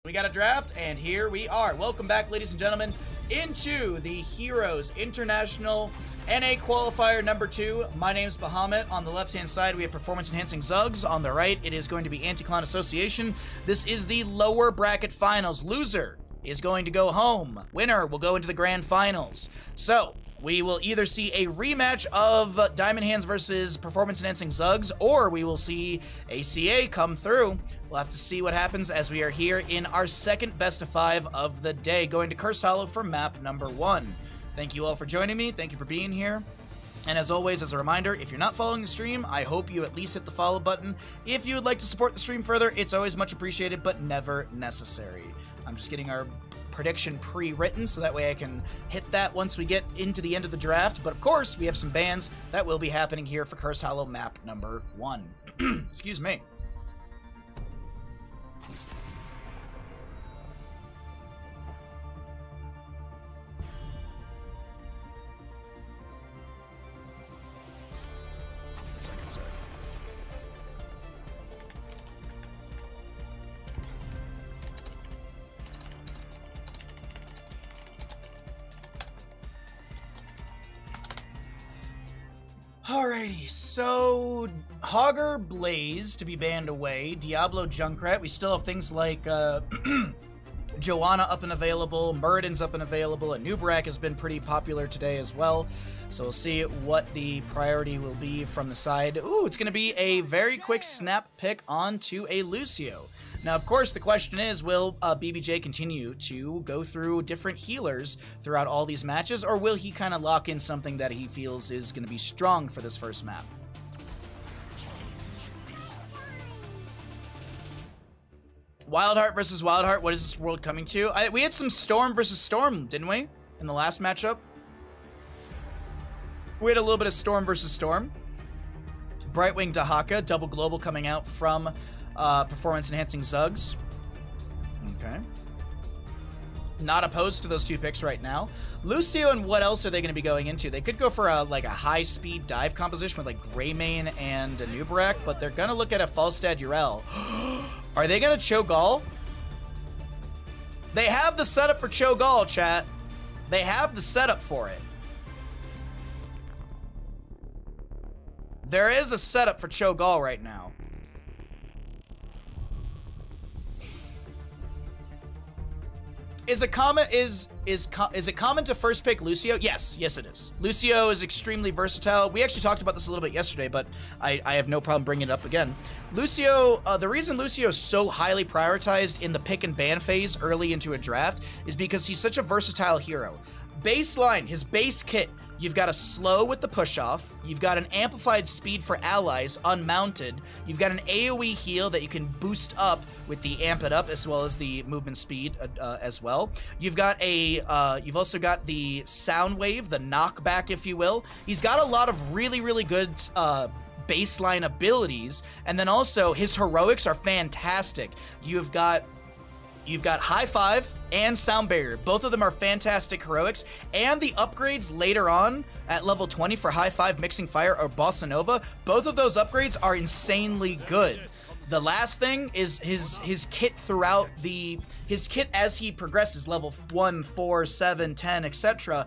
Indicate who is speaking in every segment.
Speaker 1: We got a draft, and here we are. Welcome back, ladies and gentlemen, into the Heroes International NA Qualifier number 2. My name's Bahamut. On the left-hand side, we have Performance Enhancing Zugs. On the right, it is going to be Anti-Clown Association. This is the lower bracket finals. Loser is going to go home. Winner will go into the grand finals. So, we will either see a rematch of Diamond Hands versus Performance Enhancing Zugs, or we will see a CA come through. We'll have to see what happens as we are here in our second best of 5 of the day, going to Cursed Hollow for map number 1. Thank you all for joining me. Thank you for being here. And as always, as a reminder, if you're not following the stream, I hope you at least hit the follow button. If you would like to support the stream further, it's always much appreciated, but never necessary. I'm just getting our prediction pre-written, so that way I can hit that once we get into the end of the draft. But of course, we have some bans that will be happening here for Cursed Hollow map number 1. Excuse me. Alrighty, so Hogger Blaze to be banned away, Diablo Junkrat. We still have things like Joanna up and available, Muradin's up and available, and Nubrak has been pretty popular today as well. So we'll see what the priority will be from the side. Ooh, it's going to be a very quick snap pick onto a Lucio. Now, of course, the question is, will BBJ continue to go through different healers throughout all these matches, or will he kind of lock in something that he feels is going to be strong for this first map? Wildheart versus Wildheart, what is this world coming to? We had some Storm versus Storm, didn't we, in the last matchup? We had a little bit of Storm versus Storm. Brightwing Dahaka, double global coming out from Performance Enhancing Zugs. Okay. Not opposed to those two picks right now. Lucio, and what else are they going to be going into? They could go for a high-speed dive composition with like Greymane and a Nubrak, but they're going to look at a Falstad Urel. Are they going to Cho'Gall? They have the setup for Cho'Gall, chat. They have the setup for it. There is a setup for Cho'Gall right now. Is it common to first pick Lucio? Yes, it is. Lucio is extremely versatile. We actually talked about this a little bit yesterday, but I have no problem bringing it up again. Lucio, the reason Lucio is so highly prioritized in the pick and ban phase early into a draft is because he's such a versatile hero. Baseline, his base kit, you've got a slow with the push-off, you've got an amplified speed for allies unmounted, you've got an AoE heal that you can boost up with the amp it up as well as the movement speed as well. You've got you've also got the sound wave, the knockback if you will. He's got a lot of really, really good baseline abilities, and then also his heroics are fantastic. You've got High Five and Sound Barrier. Both of them are fantastic heroics, and the upgrades later on at level 20 for High Five, Mixing Fire, or Bossa Nova, both of those upgrades are insanely good. The last thing is his kit throughout his kit as he progresses, level 1, 4, 7, 10, etc.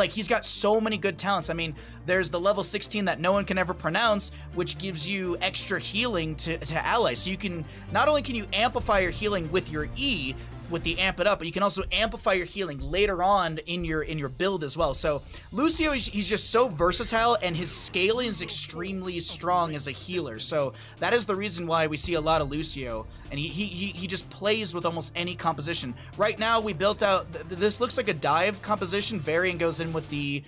Speaker 1: He's got so many good talents. I mean, there's the level 16 that no one can ever pronounce, which gives you extra healing to allies. So you can, not only can you amplify your healing with your E, with the amp it up, but you can also amplify your healing later on in your build as well. So Lucio, he's just so versatile, and his scaling is extremely strong as a healer. So that is the reason why we see a lot of Lucio, and he just plays with almost any composition. Right now we built out, this looks like a dive composition. Varian goes in with the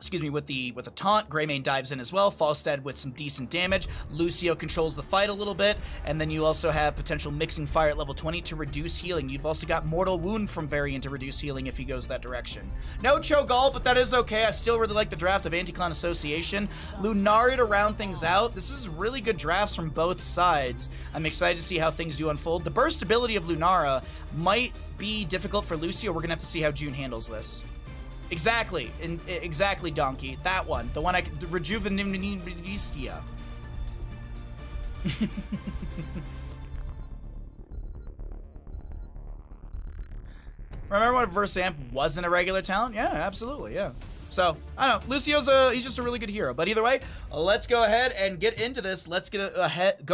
Speaker 1: with the taunt. Greymane dives in as well. Falstad with some decent damage. Lucio controls the fight a little bit, and then you also have potential Mixing Fire at level 20 to reduce healing. You've also got Mortal Wound from Varian to reduce healing if he goes that direction. No Cho'Gall, but that is okay. I still really like the draft of Anti-Clown Association. Lunari to round things out. This is really good drafts from both sides. I'm excited to see how things do unfold. The burst ability of Lunara might be difficult for Lucio. We're gonna have to see how June handles this. Exactly, exactly, Donkey. That one, the one I could, Rejuvenistia. Remember when Versamp wasn't a regular talent? Yeah, absolutely, yeah. So, I don't know. Lucio's he's just a really good hero. But either way, let's go ahead and get into this. Let's go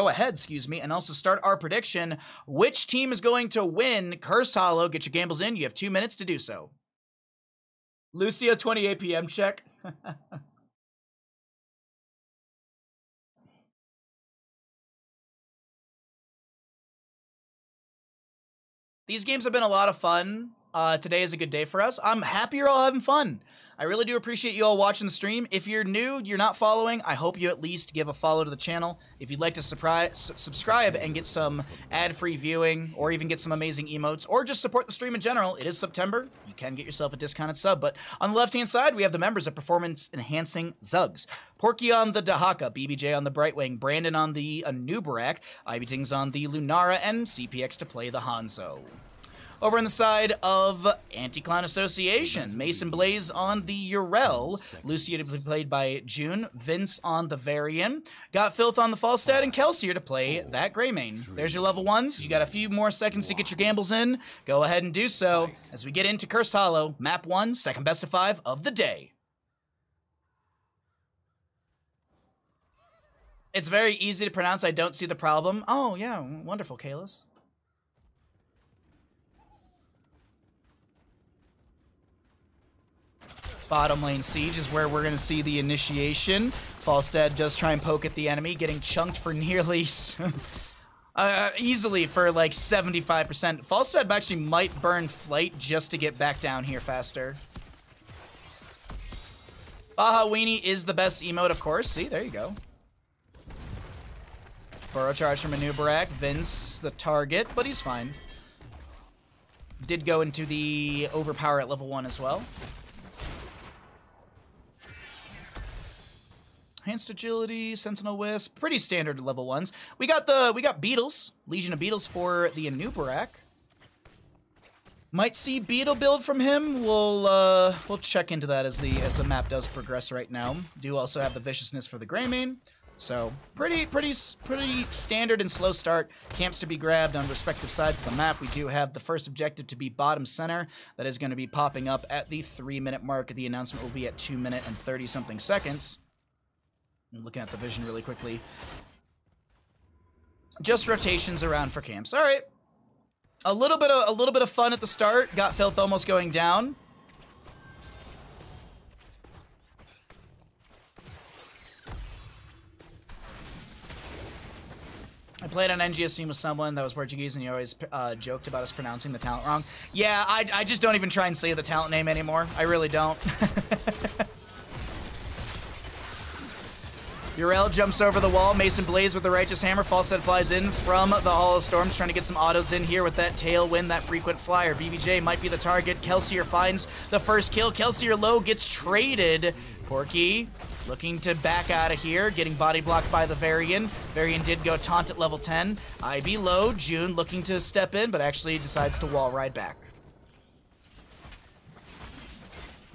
Speaker 1: ahead, excuse me, and also start our prediction. Which team is going to win Cursed Hollow? Get your gambles in. You have 2 minutes to do so. Lucio, 28 p.m. check. These games have been a lot of fun. Today is a good day for us. I'm happy you're all having fun. I really do appreciate you all watching the stream. If you're new, you're not following, I hope you at least give a follow to the channel. If you'd like to subscribe and get some ad-free viewing, or even get some amazing emotes, or just support the stream in general, it is September. You can get yourself a discounted sub. But on the left-hand side, we have the members of Performance Enhancing Zugs. Porky on the Dahaka, BBJ on the Brightwing, Brandon on the Anubarak, Ibitings on the Lunara, and CPX to play the Hanzo. Over on the side of Anti-Clown Association, Mason Blaze on the Urel, Lucia to be played by June, Vince on the Varian, Got Filth on the Falstad, and Kelsey here to play that Greymane. There's your level 1s. You got a few more seconds to get your gambles in. Go ahead and do so as we get into Cursed Hollow, Map 1, second best of 5 of the day. It's very easy to pronounce. I don't see the problem. Oh, yeah. Wonderful, Kalis. Bottom lane siege is where we're going to see the initiation. Falstad does try and poke at the enemy, getting chunked for nearly easily for like 75%. Falstad actually might burn Flight just to get back down here faster. Baha Weenie is the best emote, of course. See, there you go. Burrow charge from Anubarak. Vince, the target, but he's fine. Did go into the overpower at level 1 as well. Enhanced Agility, Sentinel Wisp, pretty standard level 1s. We got Beetles, Legion of Beetles for the Anubarak. Might see Beetle build from him. We'll check into that as the map does progress right now. Do also have the Viciousness for the Greymane. So pretty standard and slow start. Camps to be grabbed on respective sides of the map. We do have the first objective to be bottom center. That is going to be popping up at the 3-minute mark. The announcement will be at 2 minutes and 30-something seconds. I'm looking at the vision really quickly. Just rotations around for camps. All right. A little bit of fun at the start. Got Filth almost going down. I played on NGS team with someone that was Portuguese, and he always joked about us pronouncing the talent wrong. Yeah, I just don't even try and say the talent name anymore. I really don't. Urel jumps over the wall. Mason Blaze with the Righteous Hammer. Falstad flies in from the Hall of Storms, trying to get some autos in here with that tailwind, that frequent flyer. BBJ might be the target. Kelsier finds the first kill. Kelsier low gets traded. Porky looking to back out of here, getting body blocked by the Varian. Varian did go taunt at level 10. IB low. June looking to step in, but actually decides to wall ride back.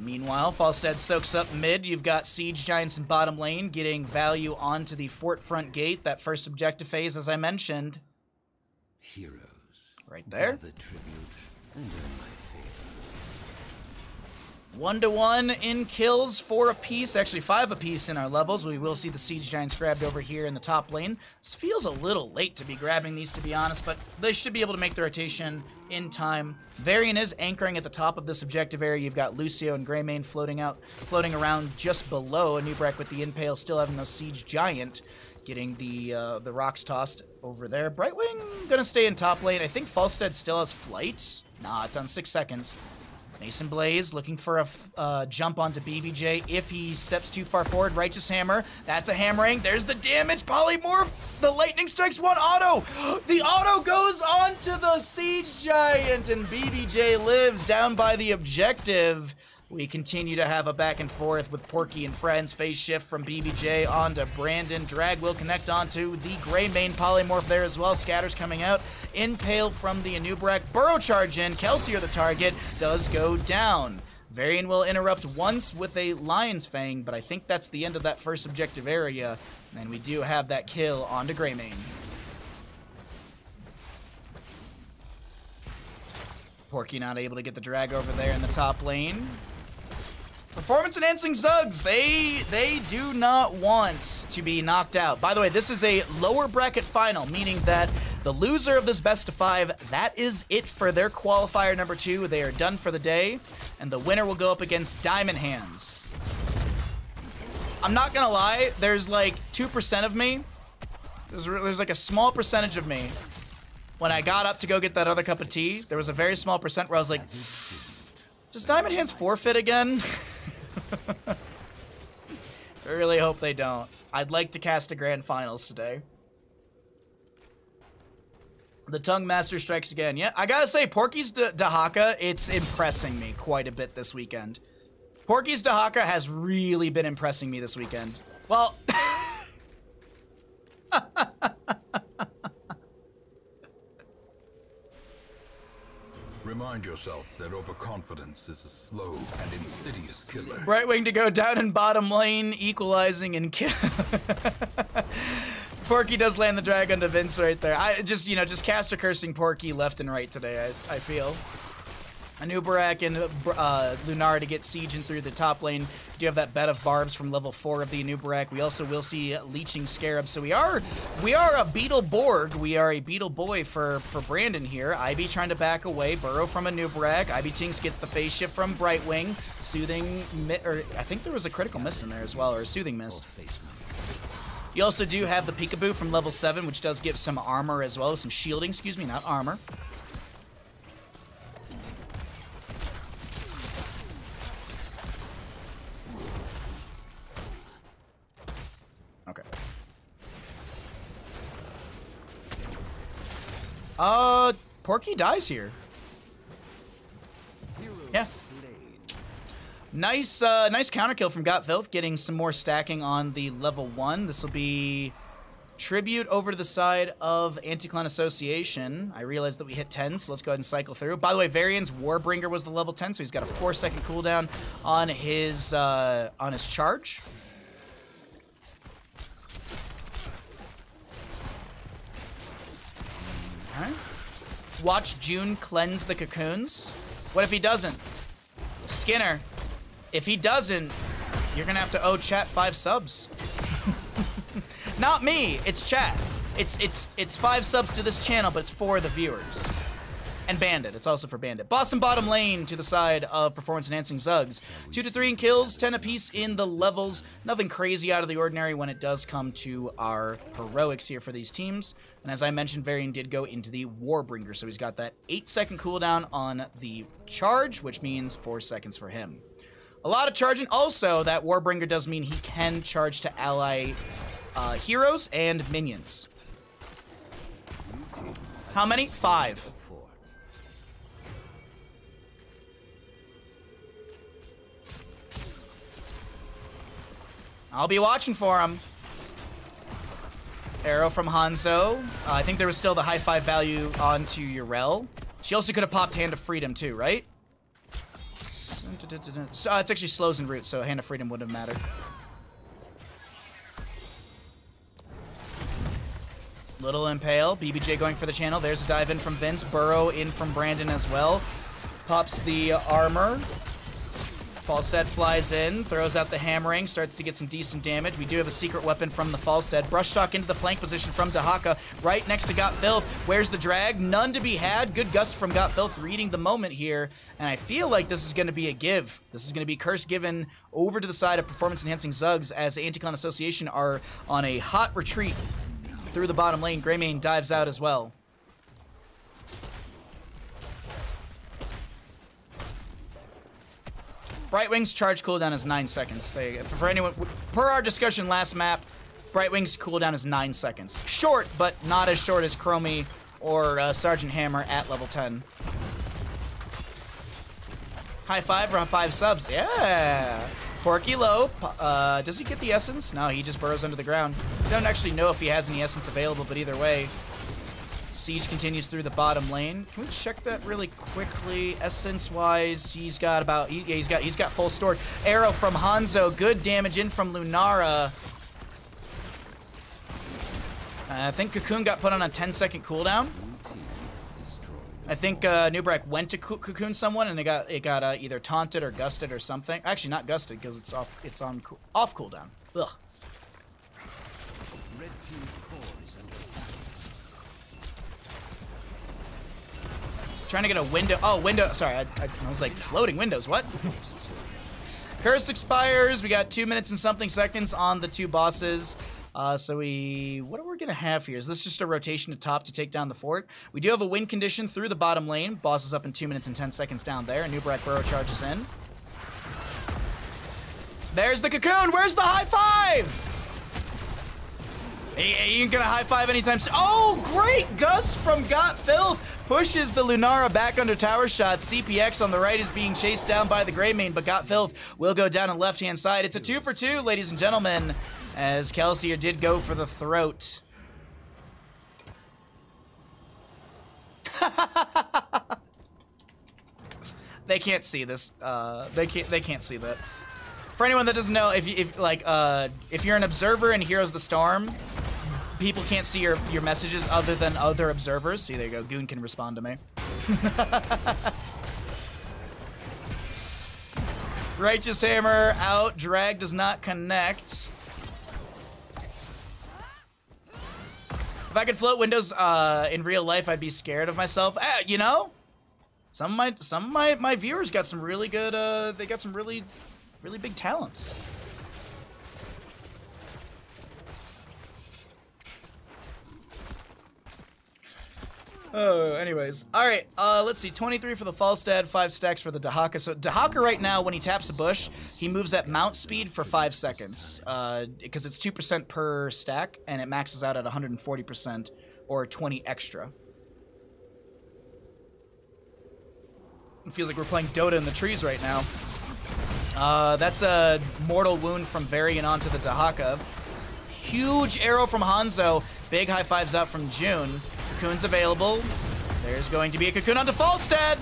Speaker 1: Meanwhile, Falstad soaks up mid. You've got Siege Giants in bottom lane getting value onto the fort front gate. That first objective phase, as I mentioned.
Speaker 2: Heroes.
Speaker 1: Right there.
Speaker 2: The tribute and earn my favor.
Speaker 1: 1-to-1 in kills, 4 apiece, actually 5 apiece in our levels. We will see the Siege Giants grabbed over here in the top lane. This feels a little late to be grabbing these, to be honest, but they should be able to make the rotation in time. Varian is anchoring at the top of this objective area. You've got Lucio and Greymane floating around just below. Anubarak with the Impale, still having no Siege Giant, getting the rocks tossed over there. Brightwing gonna stay in top lane. I think Falstad still has Flight. Nah, it's on 6 seconds. Mason Blaze looking for a jump onto BBJ if he steps too far forward. Righteous Hammer. That's a hammering. There's the damage. Polymorph. The lightning strikes one auto. The auto goes onto the Siege Giant, and BBJ lives down by the objective. We continue to have a back and forth with Porky and friends. Phase shift from BBJ onto Brandon. Drag will connect onto the Greymane. Polymorph there as well. Scatters coming out. Impale from the Anubarak. Burrow charge in. Kelsier, the target, does go down. Varian will interrupt once with a Lion's Fang, but I think that's the end of that first objective area. And we do have that kill onto Greymane. Porky not able to get the drag over there in the top lane. Performance enhancing Zugs, they do not want to be knocked out. By the way, this is a lower bracket final, meaning that the loser of this best of 5, that is it for their qualifier number 2. They are done for the day, and the winner will go up against Diamond Hands. I'm not gonna lie, there's like 2% of me. There's like a small percentage of me. When I got up to go get that other cup of tea, there was a very small percent where I was like, does Diamond Hands forfeit again? I really hope they don't. I'd like to cast a grand finals today. The tongue master strikes again. Yeah, I gotta say, Porky's Dahaka, it's impressing me quite a bit this weekend. Porky's Dahaka has really been impressing me this weekend. Well...
Speaker 3: Remind yourself that overconfidence is a slow and insidious killer.
Speaker 1: Right wing to go down in bottom lane, equalizing and kill. Porky does land the drag onto Vince right there. I just, you know, just cast a cursing Porky left and right today, I feel. Anubarak and Lunara to get sieging through the top lane. We do have that bed of barbs from level 4 of the Anubarak. We also will see leeching scarabs. So we are a beetle Borg. We are a beetle boy for Brandon here. IB trying to back away. Burrow from Anubarak. IB Tinks gets the phase shift from Brightwing. Soothing, or I think there was a critical mist in there as well, or a soothing mist. You also do have the Peekaboo from level 7, which does give some armor as well, some shielding, excuse me, not armor. Okay. Porky dies here. Yeah. Nice, nice counter kill from Got Filth, getting some more stacking on the level 1. This will be tribute over to the side of Anti-Clan Association. I realized that we hit 10, so let's go ahead and cycle through. By the way, Varian's Warbringer was the level 10, so he's got a 4-second cooldown on his charge. Alright. Watch June cleanse the cocoons. What if he doesn't? Skinner, if he doesn't, you're gonna have to owe chat 5 subs. Not me, it's chat. It's 5 subs to this channel, but it's for the viewers. And Bandit, it's also for Bandit. Boston bottom lane to the side of performance enhancing Zugs. 2 to 3 in kills, 10 apiece in the levels. Nothing crazy out of the ordinary when it does come to our heroics here for these teams. And as I mentioned, Varian did go into the Warbringer, so he's got that 8-second cooldown on the charge, which means 4 seconds for him. A lot of charging. Also, that Warbringer does mean he can charge to ally heroes and minions. How many? 5. I'll be watching for him. Arrow from Hanzo. I think there was still the high 5 value onto Urel. She also could have popped Hand of Freedom too, right? So, it's actually slows and roots, so Hand of Freedom wouldn't have mattered. Little Impale. BBJ going for the channel. There's a dive in from Vince. Burrow in from Brandon as well. Pops the armor. Falstead flies in, throws out the hammering, starts to get some decent damage. We do have a secret weapon from the Falstead. Brushtalk into the flank position from Dahaka, right next to Got Filth. Where's the drag? None to be had. Good gust from Got Filth, reading the moment here. And I feel like this is going to be a give. This is going to be curse given over to the side of performance enhancing Zugs as the Anti-Clan Association are on a hot retreat through the bottom lane. Greymane dives out as well. Brightwing's charge cooldown is 9 seconds. For anyone, per our discussion last map, Brightwing's cooldown is 9 seconds. Short, but not as short as Chromie or Sergeant Hammer at level 10. High 5 for 5 subs. Yeah. Porky low. Does he get the essence? No, he just burrows under the ground. I don't actually know if he has any essence available, but either way, Siege continues through the bottom lane. Can we check that really quickly? Essence-wise, he's got about he's got full stored. Arrow from Hanzo, good damage in from Lunara. I think Cocoon got put on a 10-second cooldown. I think Nubrak went to cocoon someone and it got either taunted or gusted or something. Actually, not gusted because it's off cooldown. Ugh.
Speaker 2: Red team's core is under attack.
Speaker 1: Trying to get a window. Oh, window. Sorry, I was like floating windows. What? Curse expires. We got 2 minutes and something seconds on the two bosses. So what are we gonna have here? Is this just a rotation to top to take down the fort? We do have a win condition through the bottom lane. Boss is up in 2 minutes and 10 seconds down there. Nubrak Burrow charges in. There's the cocoon. Where's the high five? You ain't gonna high five anytime soon. Oh, great! Gus from Got Filth pushes the Lunara back under tower shot. CPX on the right is being chased down by the Greymane, but Got Filth will go down on the left-hand side. It's a 2 for 2, ladies and gentlemen, as Kelsier did go for the throat. They can't see this. They can't see that. For anyone that doesn't know, if you're an observer in Heroes of the Storm, people can't see your messages other than other observers. See, there you go. Goon can respond to me. Righteous Hammer out. Drag does not connect. If I could float windows in real life, I'd be scared of myself. You know, some of my viewers got some really good. They got some really big talents. Oh, anyways. Alright, let's see. 23 for the Falstad, 5 stacks for the Dahaka. So Dahaka right now, when he taps a bush, he moves at mount speed for 5 seconds. Because it's 2% per stack, and it maxes out at 140% or 20 extra. It feels like we're playing Dota in the trees right now. That's a mortal wound from Varian onto the Dahaka. Huge arrow from Hanzo. Big high fives out from June. Cocoon's available. There's going to be a cocoon onto Falstad.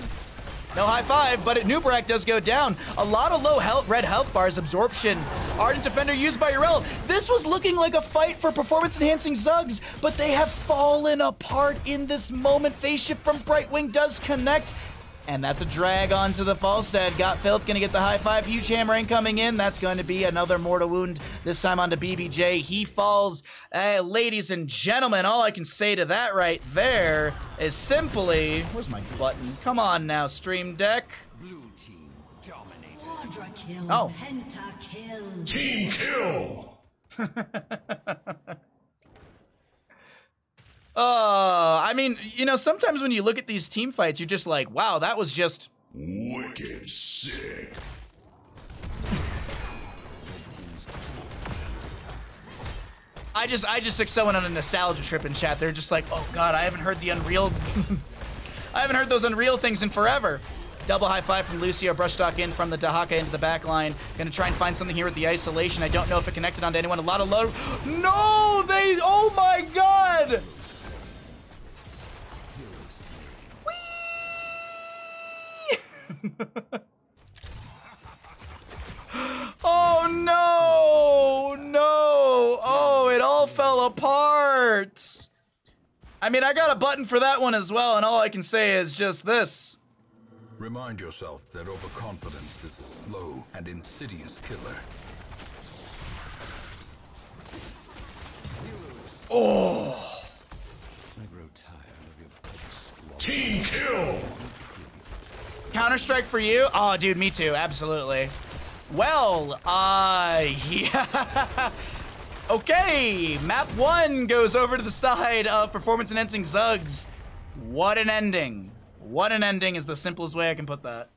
Speaker 1: No high five, but Nubrak does go down. A lot of low health, red health bars. Absorption. Ardent Defender used by Urel. This was looking like a fight for performance-enhancing Zugs, but they have fallen apart in this moment. Phase shift from Brightwing does connect. And that's a drag onto the Falstad. Got Filth, gonna get the high five. Huge hammering coming in. That's going to be another mortal wound, this time onto BBJ. He falls. Ladies and gentlemen, all I can say to that right there is simply, where's my button? Come on now, Stream Deck.
Speaker 2: Blue team dominated.
Speaker 4: Quadra kill.
Speaker 1: Oh.
Speaker 4: Pentakill.
Speaker 3: Team kill!
Speaker 1: I mean, you know, sometimes when you look at these team fights, you're just like, wow, that was just
Speaker 3: Wicked sick.
Speaker 1: I just took someone on a nostalgia trip in chat. They're just like, oh god, I haven't heard the Unreal I haven't heard those Unreal things in forever. Double high five from Lucio, brushstock in from the Dahaka into the back line. Gonna try and find something here with the isolation. I don't know if it connected onto anyone. A lot of low. No, oh my god! Oh no! No! Oh, it all fell apart! I mean, I got a button for that one as well, and all I can say is just this.
Speaker 3: Remind yourself that overconfidence is a slow and insidious killer.
Speaker 1: Oh!
Speaker 2: I grow tired of your petty squabbles.
Speaker 3: Team kill!
Speaker 1: Counter-Strike for you? Oh, dude, me too, absolutely. Well, yeah. Okay, map 1 goes over to the side of performance-enhancing Zugs. What an ending. What an ending is the simplest way I can put that.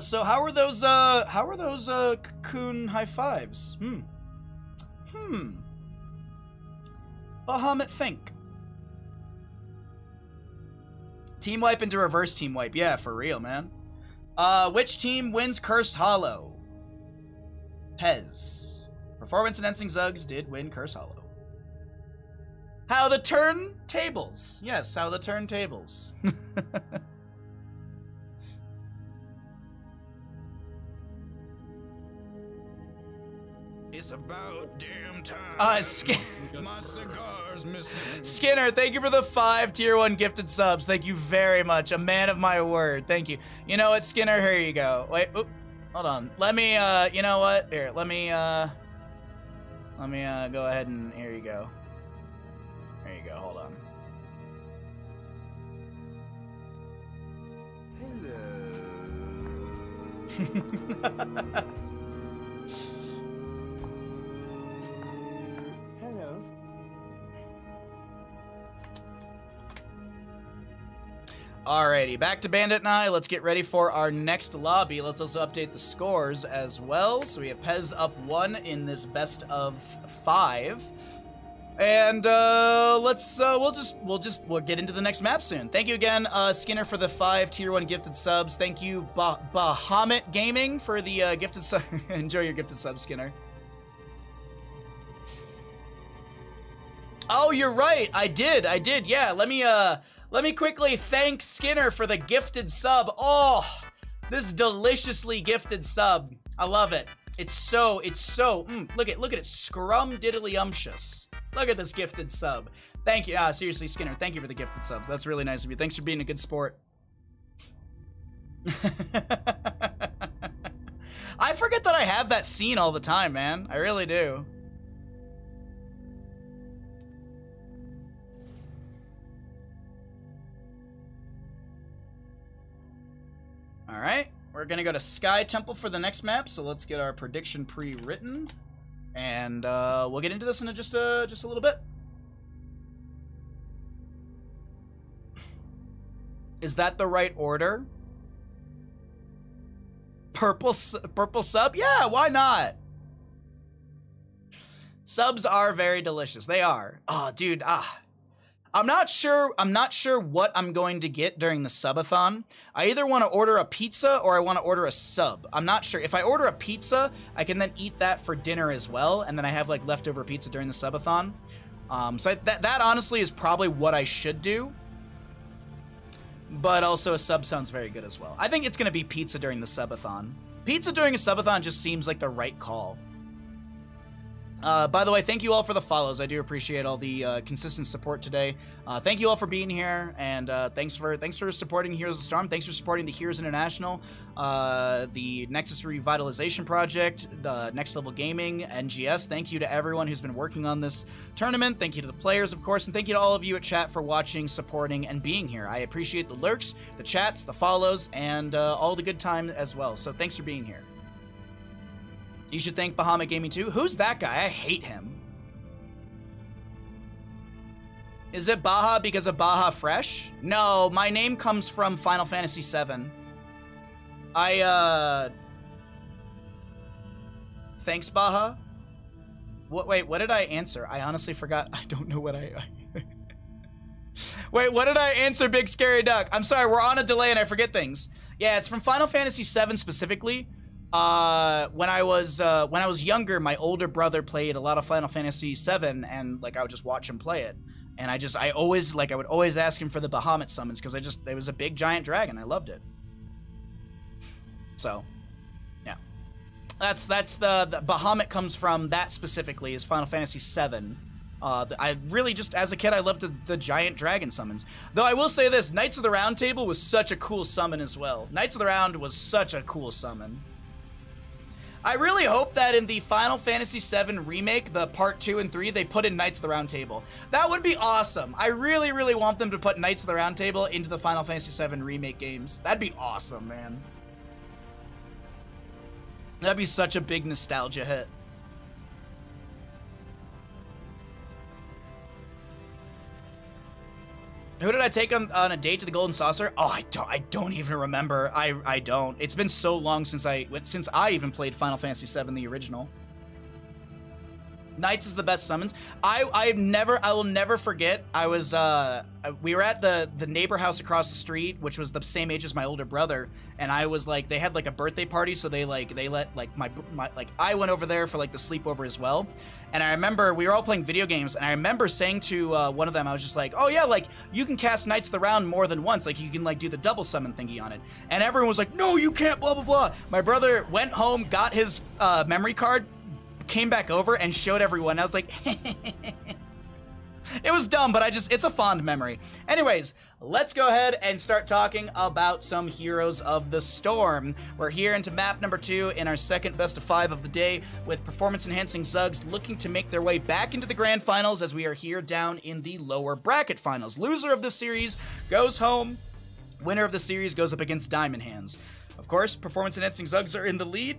Speaker 1: So how are those cocoon high fives? Bahamut think. Team wipe into reverse team wipe. Yeah, for real, man. Which team wins Cursed Hollow? Pez. Performance enhancing Zugs did win Cursed Hollow. How the turntables. Yes, how the turntables.
Speaker 3: It's about damn time.
Speaker 1: Uh,
Speaker 3: My cigar's missing.
Speaker 1: Skinner, thank you for the 5 tier 1 gifted subs. Thank you very much. A man of my word. Thank you. You know what, Skinner? Here you go. Wait, oop, hold on. Let me, you know what? Here, let me go ahead and, here you go. There you go, hold on.
Speaker 5: Hello. Hello.
Speaker 1: Alrighty, back to Bandit and I. Let's get ready for our next lobby. Let's also update the scores as well. So we have Pez up 1 in this best of 5. And we'll get into the next map soon. Thank you again, Skinner, for the 5 tier 1 gifted subs. Thank you, Bahamut Gaming, for the gifted sub. Enjoy your gifted subs, Skinner. Oh, you're right. I did. Yeah, let me quickly thank Skinner for the gifted sub. Oh, this deliciously gifted sub. I love it. It's so, look at it, scrum diddly umptious. Look at this gifted sub. Thank you. Seriously, Skinner, thank you for the gifted subs. That's really nice of you. Thanks for being a good sport. I forget that I have that scene all the time, man. I really do. All right, we're gonna go to Sky Temple for the next map, so let's get our prediction pre-written, and we'll get into this in just a little bit. Is that the right order? Purple sub? Yeah, why not? Subs are very delicious. They are. Oh, dude. I'm not sure what I'm going to get during the subathon. I either want to order a pizza or I want to order a sub. I'm not sure. If I order a pizza, I can then eat that for dinner as well, and then I have like leftover pizza during the subathon. So that honestly is probably what I should do. But also a sub sounds very good as well. I think it's going to be pizza during the subathon. Pizza during a subathon just seems like the right call. By the way, thank you all for the follows. I do appreciate all the consistent support today. Thank you all for being here, and thanks for supporting Heroes of the Storm. Thanks for supporting the Heroes International, the Nexus Revitalization Project, the Next Level Gaming, NGS. Thank you to everyone who's been working on this tournament. Thank you to the players, of course, and thank you to all of you at chat for watching, supporting, and being here. I appreciate the lurks, the chats, the follows, and all the good time as well. So thanks for being here. You should thank Bahamut Gaming too. Who's that guy? I hate him. Is it Baja because of Baja Fresh? No, my name comes from Final Fantasy VII. Thanks, Baja. Wait, what did I answer? I honestly forgot. I don't know what I Wait, what did I answer, Big Scary Duck? I'm sorry, we're on a delay and I forget things. Yeah, it's from Final Fantasy VII specifically. When I was younger, my older brother played a lot of Final Fantasy VII, and like I would just watch him play it, and I would always ask him for the Bahamut summons because it was a big giant dragon. I loved it. So, yeah, that's the Bahamut comes from that specifically is Final Fantasy VII. I really just, as a kid, I loved the giant dragon summons. Though I will say this, Knights of the Round Table was such a cool summon as well. Knights of the Round was such a cool summon. I really hope that in the Final Fantasy VII Remake, the Part 2 and 3, they put in Knights of the Round Table. That would be awesome. I really, really want them to put Knights of the Round Table into the Final Fantasy VII Remake games. That'd be awesome, man. That'd be such a big nostalgia hit. Who did I take on a date to the Golden Saucer? Oh, I don't even remember. I don't. It's been so long since I even played Final Fantasy VII, the original. Knights is the best summons. I will never forget. We were at the neighbor house across the street, which was the same age as my older brother, and I was like, they had like a birthday party, so they let like my I went over there for like the sleepover as well. And I remember we were all playing video games, and I remember saying to one of them, I was just like, oh yeah, like you can cast Knights of the Round more than once, like you can like do the double summon thingy on it. And everyone was like, no, you can't, blah blah blah. My brother went home, got his memory card, came back over and showed everyone. I was like, it was dumb, but it's a fond memory. Anyways, let's go ahead and start talking about some Heroes of the Storm. We're here into map number 2 in our second best of 5 of the day, with performance-enhancing Zugs looking to make their way back into the grand finals, as we are here down in the lower bracket finals. Loser of this series goes home. Winner of the series goes up against Diamond Hands. Of course, performance-enhancing Zugs are in the lead,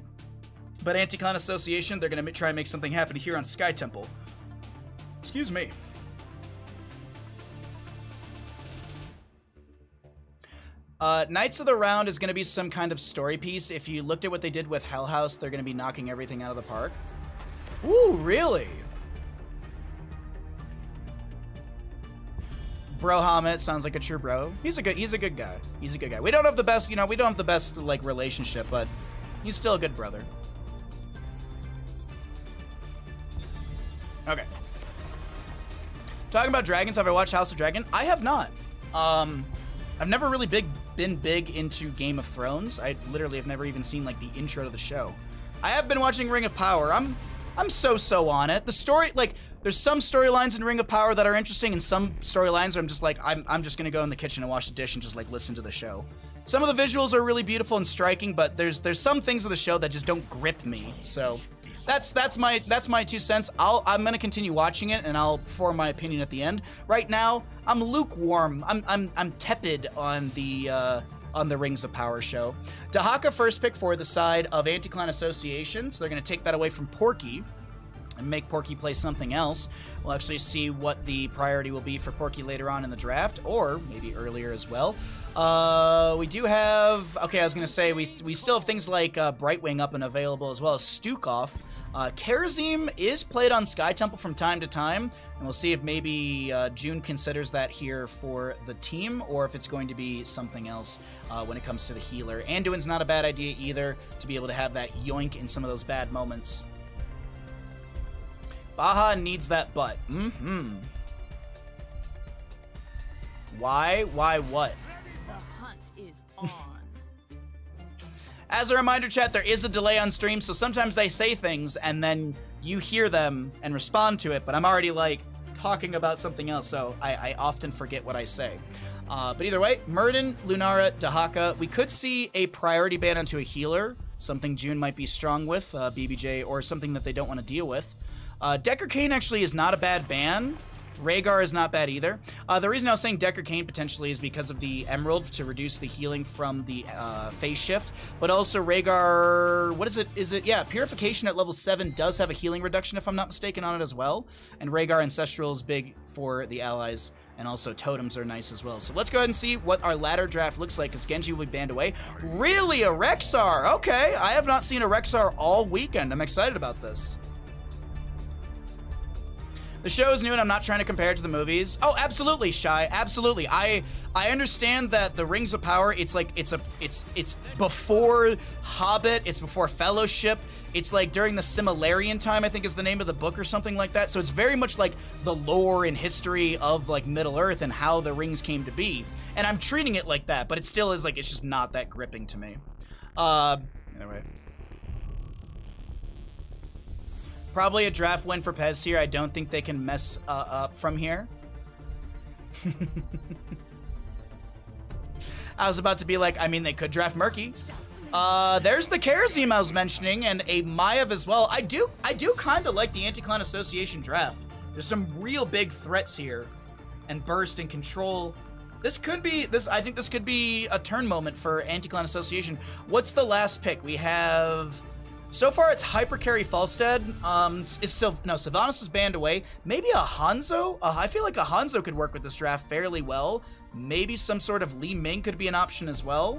Speaker 1: but Anti-Clan Association, they're going to try and make something happen here on Sky Temple. Excuse me. Knights of the Round is going to be some kind of story piece. If you looked at what they did with Hell House, they're going to be knocking everything out of the park. Ooh, really? Bahamut sounds like a true bro. He's a good guy. He's a good guy. We don't have the best, we don't have the best, like, relationship, but he's still a good brother. Okay. Talking about dragons, have I watched House of Dragon? I have not. I've never really been big into Game of Thrones. I literally have never even seen, like, the intro to the show. I have been watching Ring of Power. I'm so on it. The story, like, there's some storylines in Ring of Power that are interesting, and some storylines where I'm just like, I'm just gonna go in the kitchen and wash the dish and just, like, listen to the show. Some of the visuals are really beautiful and striking, but there's some things of the show that just don't grip me. So that's my 2 cents. I'm gonna continue watching it, and I'll form my opinion at the end. Right now, I'm lukewarm. I'm tepid on the Rings of Power show. Dahaka first pick for the side of Anti-Clan Association, so they're gonna take that away from Porky and make Porky play something else. We'll actually see what the priority will be for Porky later on in the draft, or maybe earlier as well. We do have, okay, I was going to say, we still have things like Brightwing up and available, as well as Stukov. Karazim is played on Sky Temple from time to time, and we'll see if maybe June considers that here for the team, or if it's going to be something else when it comes to the healer. Anduin's not a bad idea either, to be able to have that yoink in some of those bad moments. Baha needs that butt. Why? Why what?
Speaker 4: The hunt is on.
Speaker 1: As a reminder, chat, there is a delay on stream, so sometimes I say things and then you hear them and respond to it, but I'm already, like, talking about something else, so I often forget what I say. But either way, Murden, Lunara, Dahaka, we could see a priority ban onto a healer, something June might be strong with, BBJ, or something that they don't want to deal with. Decker Kane actually is not a bad ban. Rhaegar is not bad either. The reason I was saying Decker Kane potentially is because of the Emerald to reduce the healing from the phase shift, but also Rhaegar, what is it? Yeah, Purification at level 7 does have a healing reduction, if I'm not mistaken, on it as well. And Rhaegar Ancestral is big for the allies, and also Totems are nice as well. So let's go ahead and see what our ladder draft looks like, because Genji will be banned away. Really, a Rexar? Okay, I have not seen a Rexar all weekend. I'm excited about this. The show is new, and I'm not trying to compare it to the movies. Oh, absolutely, Shy. Absolutely. I understand that the Rings of Power, it's like it's before Hobbit, it's before Fellowship. It's like during the Silmarillion time, I think is the name of the book or something like that. So it's very much like the lore and history of, like, Middle-earth and how the rings came to be. And I'm treating it like that, but it still is, like, it's just not that gripping to me. Anyway. Probably a draft win for Pez here. I don't think they can mess up from here. I was about to be like, I mean, they could draft Murky. There's the Karazim I was mentioning, and a Maiev as well. I do kind of like the Anti-Clan Association draft. There's some real big threats here, and Burst and Control. This could be I think this could be a turn moment for Anti-Clan Association. What's the last pick? We have. So far, it's Hypercarry Falstead. Sylvanas is banned away. Maybe a Hanzo? I feel like a Hanzo could work with this draft fairly well. Maybe some sort of Li Ming could be an option as well.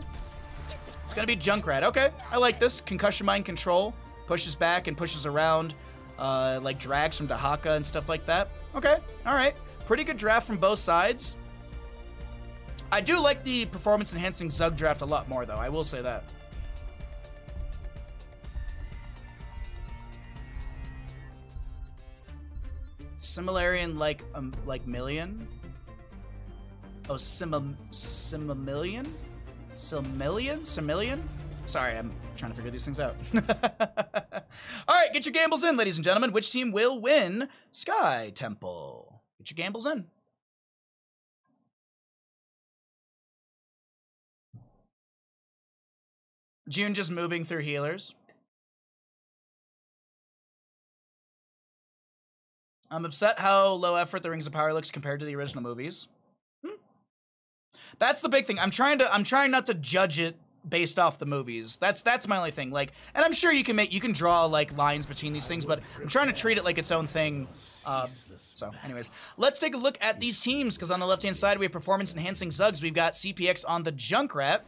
Speaker 1: It's going to be Junkrat. Okay, I like this. Concussion Mind Control. Pushes back and pushes around, like drags from Dahaka and stuff like that. Okay, all right. Pretty good draft from both sides. I do like the performance-enhancing Zug draft a lot more, though. I will say that. Silmarillion like Million? Oh, Silmarillion? Silmarillion? Sorry, I'm trying to figure these things out. Alright, right, get your gambles in, ladies and gentlemen. Which team will win Sky Temple? Get your gambles in. June just moving through healers. I'm upset how low effort the Rings of Power looks compared to the original movies. That's the big thing. I'm trying not to judge it based off the movies. That's my only thing. Like, and I'm sure you can draw like lines between these things, but I'm trying to treat it like its own thing. So anyways, let's take a look at these teams, because on the left-hand side we have performance enhancing Zugs. We've got CPX on the Junkrat.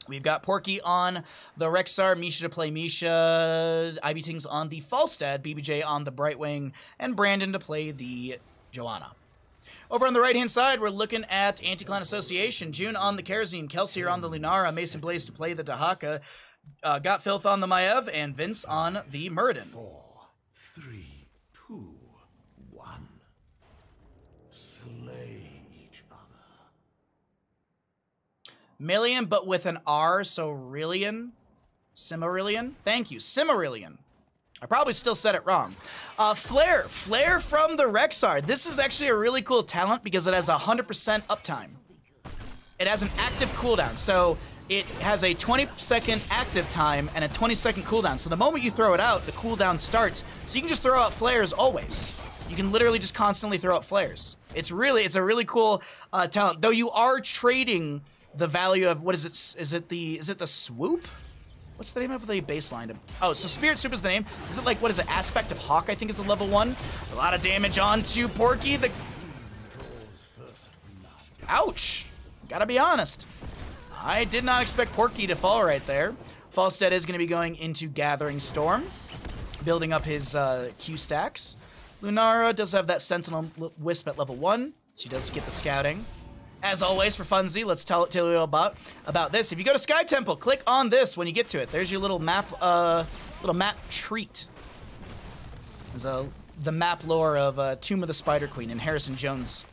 Speaker 1: We've got Porky on the Rexar, Misha to play Misha, IBTings on the Falstad, BBJ on the Brightwing, and Brandon to play the Joanna. Over on the right-hand side, we're looking at Anti-Clan Association. June on the Kerazine, Kelsier on the Lunara, Mason Blaze to play the Dahaka, Got Filth on the Maev, and Vince on the Muradin.
Speaker 2: 4, 3, 2, 1. Slay each other.
Speaker 1: Million, but with an R, so Rillion? Cimmerillion? Thank you, Cimmerillion. I probably still said it wrong. Flare from the Rexar. This is actually a really cool talent because it has 100% uptime. It has an active cooldown, so it has a 20-second active time and a 20-second cooldown. So the moment you throw it out, the cooldown starts. So you can just throw out flares always. You can literally just constantly throw out flares. It's a really cool talent. Though you are trading the value of, what is it? Is it the swoop? What's the name of the baseline? Oh, so Spirit Swoop is the name. Is it like, what is it? Aspect of Hawk, I think, is the level 1. A lot of damage onto Porky. Ouch. Gotta be honest. I did not expect Porky to fall right there. Falstead is going to be going into Gathering Storm, building up his Q stacks. Lunara does have that Sentinel Wisp at level 1. She does get the scouting. As always, for funzy, let's tell you about this. If you go to Sky Temple, click on this when you get to it. There's your little map treat. There's the map lore of Tomb of the Spider Queen, and Harrison Jones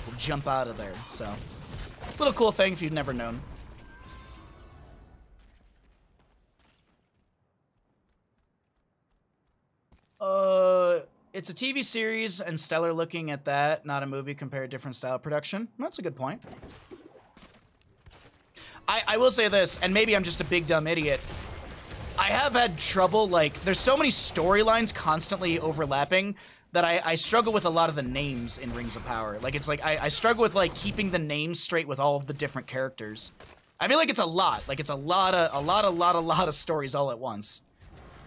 Speaker 1: will jump out of there. So, little cool thing if you've never known. It's a TV series and stellar looking at that, not a movie compared different style production. That's a good point. I will say this, and maybe I'm just a big dumb idiot. I have had trouble, like, there's so many storylines constantly overlapping that I struggle with a lot of the names in Rings of Power. Like, it's like, I struggle with, like, keeping the names straight with all of the different characters. I feel like it's a lot. Like, it's a lot of stories all at once.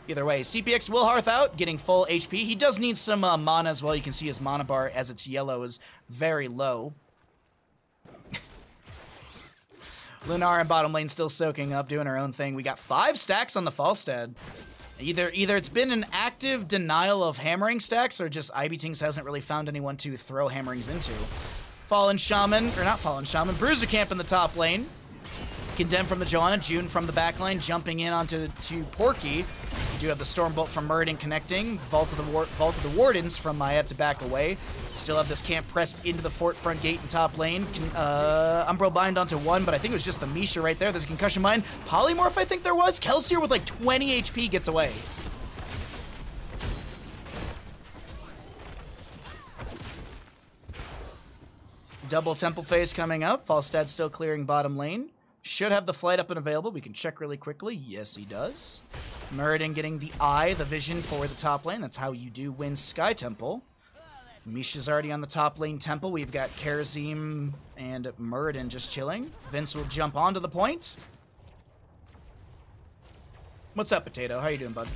Speaker 1: Either way, CPX will hearth out, getting full HP. He does need some mana as well. You can see his mana bar, as it's yellow, is very low. Lunar in bottom lane still soaking up, doing her own thing. We got 5 stacks on the Falstad. Either it's been an active denial of hammering stacks, or just IBTings hasn't really found anyone to throw hammerings into. Fallen Shaman, or not Fallen Shaman, Bruiser Camp in the top lane. Condemned from the Joanna, June from the back line, jumping in onto Porky. We do have the Stormbolt from Muradin connecting. Vault of the Wardens from Maev to back away. Still have this camp pressed into the fort front gate in top lane. Umbral Bind onto 1, but I think it was just the Misha right there. There's a Concussion Bind. Polymorph, I think there was. Kelsier with like 20 HP gets away. Double Temple Phase coming up. Falstad still clearing bottom lane. Should have the flight up and available. We can check really quickly. Yes, he does. Muradin getting the eye, the vision for the top lane. That's how you do win Sky Temple. Misha's already on the top lane temple. We've got Kerazim and Muradin just chilling. Vince will jump onto the point. What's up, Potato? How you doing, bud?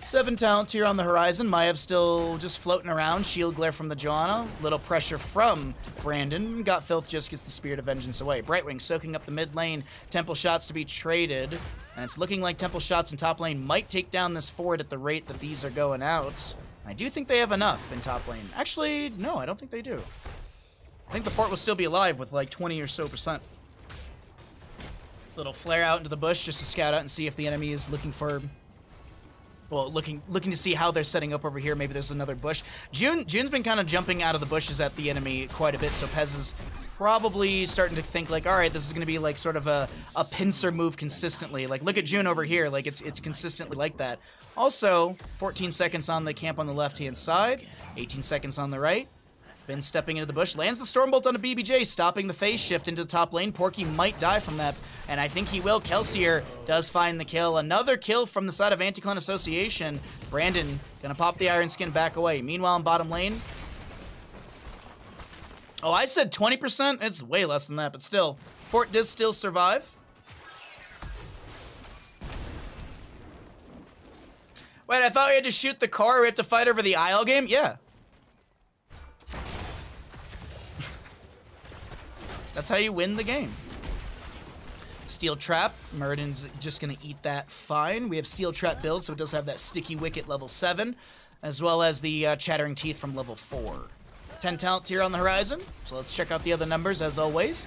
Speaker 1: 7 talent tier on the horizon. Maev still just floating around. Shield glare from the Joanna. Little pressure from Brandon. Got Filth just gets the Spirit of Vengeance away. Brightwing soaking up the mid lane. Temple shots to be traded. And it's looking like Temple shots in top lane might take down this fort at the rate that these are going out. I do think they have enough in top lane. Actually, no, I don't think they do. I think the fort will still be alive with like 20 or so %. Little flare out into the bush just to scout out and see if the enemy is looking for Well, looking to see how they're setting up over here. Maybe there's another bush. June's been kind of jumping out of the bushes at the enemy quite a bit, so Pez is probably starting to think like, all right, this is going to be like sort of a pincer move consistently. Like, look at June over here. Like, it's consistently like that. Also, 14 seconds on the camp on the left-hand side, 18 seconds on the right. Finn stepping into the bush, lands the Stormbolt on a BBJ, stopping the phase shift into the top lane. Porky might die from that, and I think he will. Kelsier does find the kill. Another kill from the side of Anti-Clan Association. Brandon gonna pop the Iron Skin back away. Meanwhile, in bottom lane... Oh, I said 20%? It's way less than that, but still. Fort does still survive. Wait, I thought we had to shoot the car. We have to fight over the Isle game? Yeah. That's how you win the game. Steel Trap. Muradin's just going to eat that fine. We have Steel Trap build, so it does have that Sticky Wicket level 7, as well as the Chattering Teeth from level 4. 10 talent tier on the horizon, so let's check out the other numbers as always.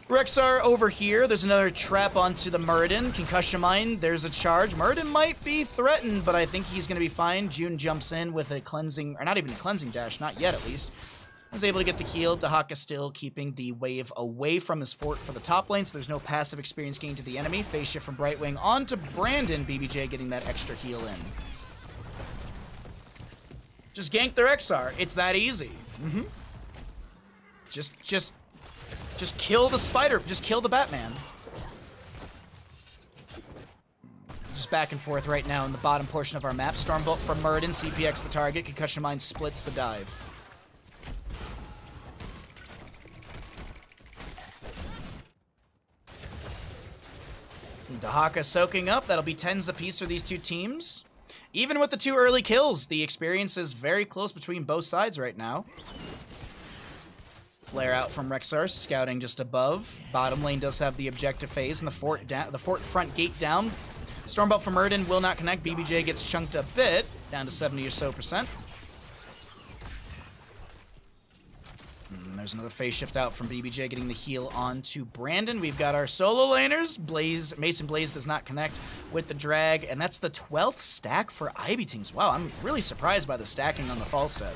Speaker 1: Rexar over here. There's another trap onto the Muradin. Concussion Mine. There's a charge. Muradin might be threatened, but I think he's going to be fine. June jumps in with a cleansing, or not even a cleansing dash, not yet at least. Was able to get the heal. Dahaka still keeping the wave away from his fort for the top lane, so there's no passive experience gain to the enemy. Phase shift from Brightwing onto Brandon. BBJ getting that extra heal in. Just gank the Rexar. It's that easy. Just kill the spider. Just kill the Batman. Just back and forth right now in the bottom portion of our map. Stormbolt from Muradin. CPX the target. Concussion Mine splits the dive. Dahaka soaking up. That'll be 10s apiece for these two teams. Even with the 2 early kills, the experience is very close between both sides right now. Flare out from Rexar, scouting just above. Bottom lane does have the objective phase, and the fort front gate down. Stormbolt from Muradin will not connect. BBJ gets chunked a bit, down to 70 or so %. There's another phase shift out from BBJ, getting the heal onto Brandon. We've got our solo laners. Mason Blaze does not connect with the drag, and that's the 12th stack for Ivy Teams. Wow, I'm really surprised by the stacking on the Falstead.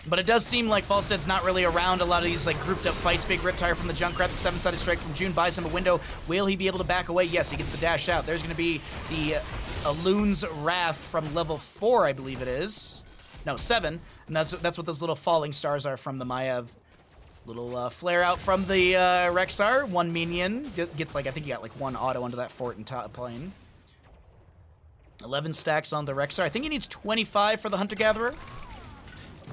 Speaker 1: But it does seem like Falstead's not really around a lot of these like grouped up fights. Big Riptire from the Junkrat, the 7-sided strike from June buys him a window. Will he be able to back away? Yes, he gets the dash out. There's going to be the Loon's Wrath from level 4, I believe it is. No, 7. And that's what those little falling stars are from the Maiev. Little flare out from the Rexar. 1 minion gets like, I think he got like 1 auto onto that fort in top lane. 11 stacks on the Rexar. I think he needs 25 for the Hunter-Gatherer.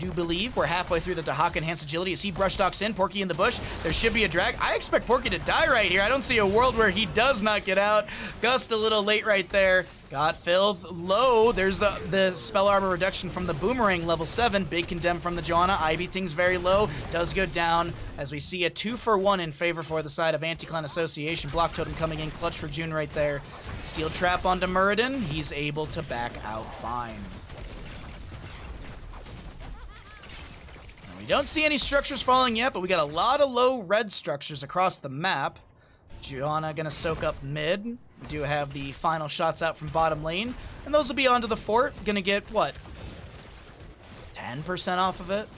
Speaker 1: Do believe we're halfway through the Dahaka enhanced agility as he brush docks in. Porky in the bush. There should be a drag. I expect Porky to die right here. I don't see a world where he does not get out. Gust a little late right there. Got Filth low. There's the spell armor reduction from the Boomerang level 7. Big condemn from the Joanna. Ivy things very low. Does go down as we see a 2-for-1 in favor for the side of Anti-Clan Association. Block Totem coming in clutch for June right there. Steel Trap onto Muradin. He's able to back out fine. We don't see any structures falling yet, but we got a lot of low red structures across the map. Gianna gonna soak up mid. We do have the final shots out from bottom lane, and those will be onto the fort. Gonna get, what, 10% off of it?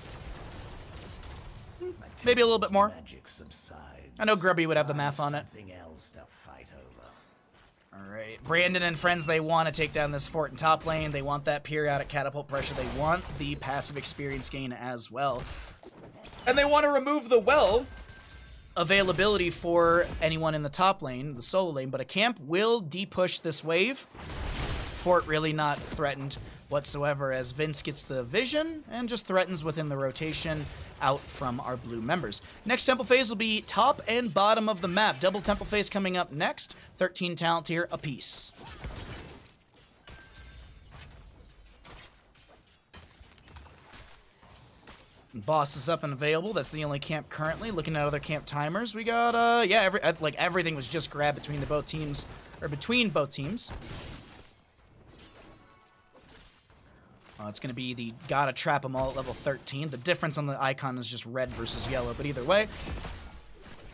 Speaker 1: Maybe a little bit more. I know Grubby would have the math on it. Alright, Brandon and friends, they want to take down this fort in top lane. They want that periodic catapult pressure. They want the passive experience gain as well. And they want to remove the well availability for anyone in the top lane, the solo lane, but a camp will de-push this wave. Fort really not threatened whatsoever as Vince gets the vision and just threatens within the rotation out from our blue members. Next temple phase will be top and bottom of the map. Double temple phase coming up next. 13 talent tier apiece. Boss is up and available. That's the only camp currently. Looking at other camp timers, we got yeah, everything was just grabbed between the both teams, or between both teams. It's going to be the gotta trap them all at level 13. The difference on the icon is just red versus yellow, but either way,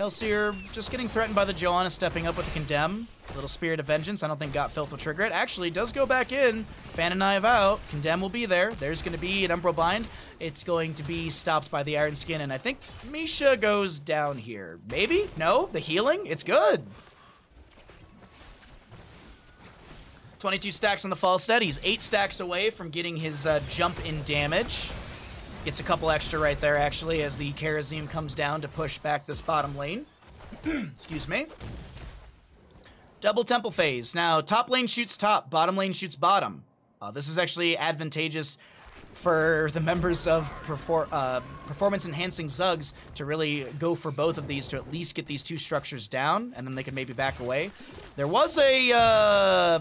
Speaker 1: Kelsier just getting threatened by the Johanna, stepping up with the Condemn. Little Spirit of Vengeance. I don't think Got Filth will trigger it. Actually, does go back in. Fan and Knife out. Condemn will be there. There's going to be an Umbral Bind. It's going to be stopped by the Iron Skin, and I think Misha goes down here. Maybe? No? The healing? It's good. 22 stacks on the Falstead. He's 8 stacks away from getting his jump in damage. Gets a couple extra right there, actually, as the Kharazim comes down to push back this bottom lane. Excuse me. Double Temple phase. Now, top lane shoots top, bottom lane shoots bottom. This is actually advantageous for the members of performance-enhancing Zugs to really go for both of these to at least get these two structures down, and then they can maybe back away. There was a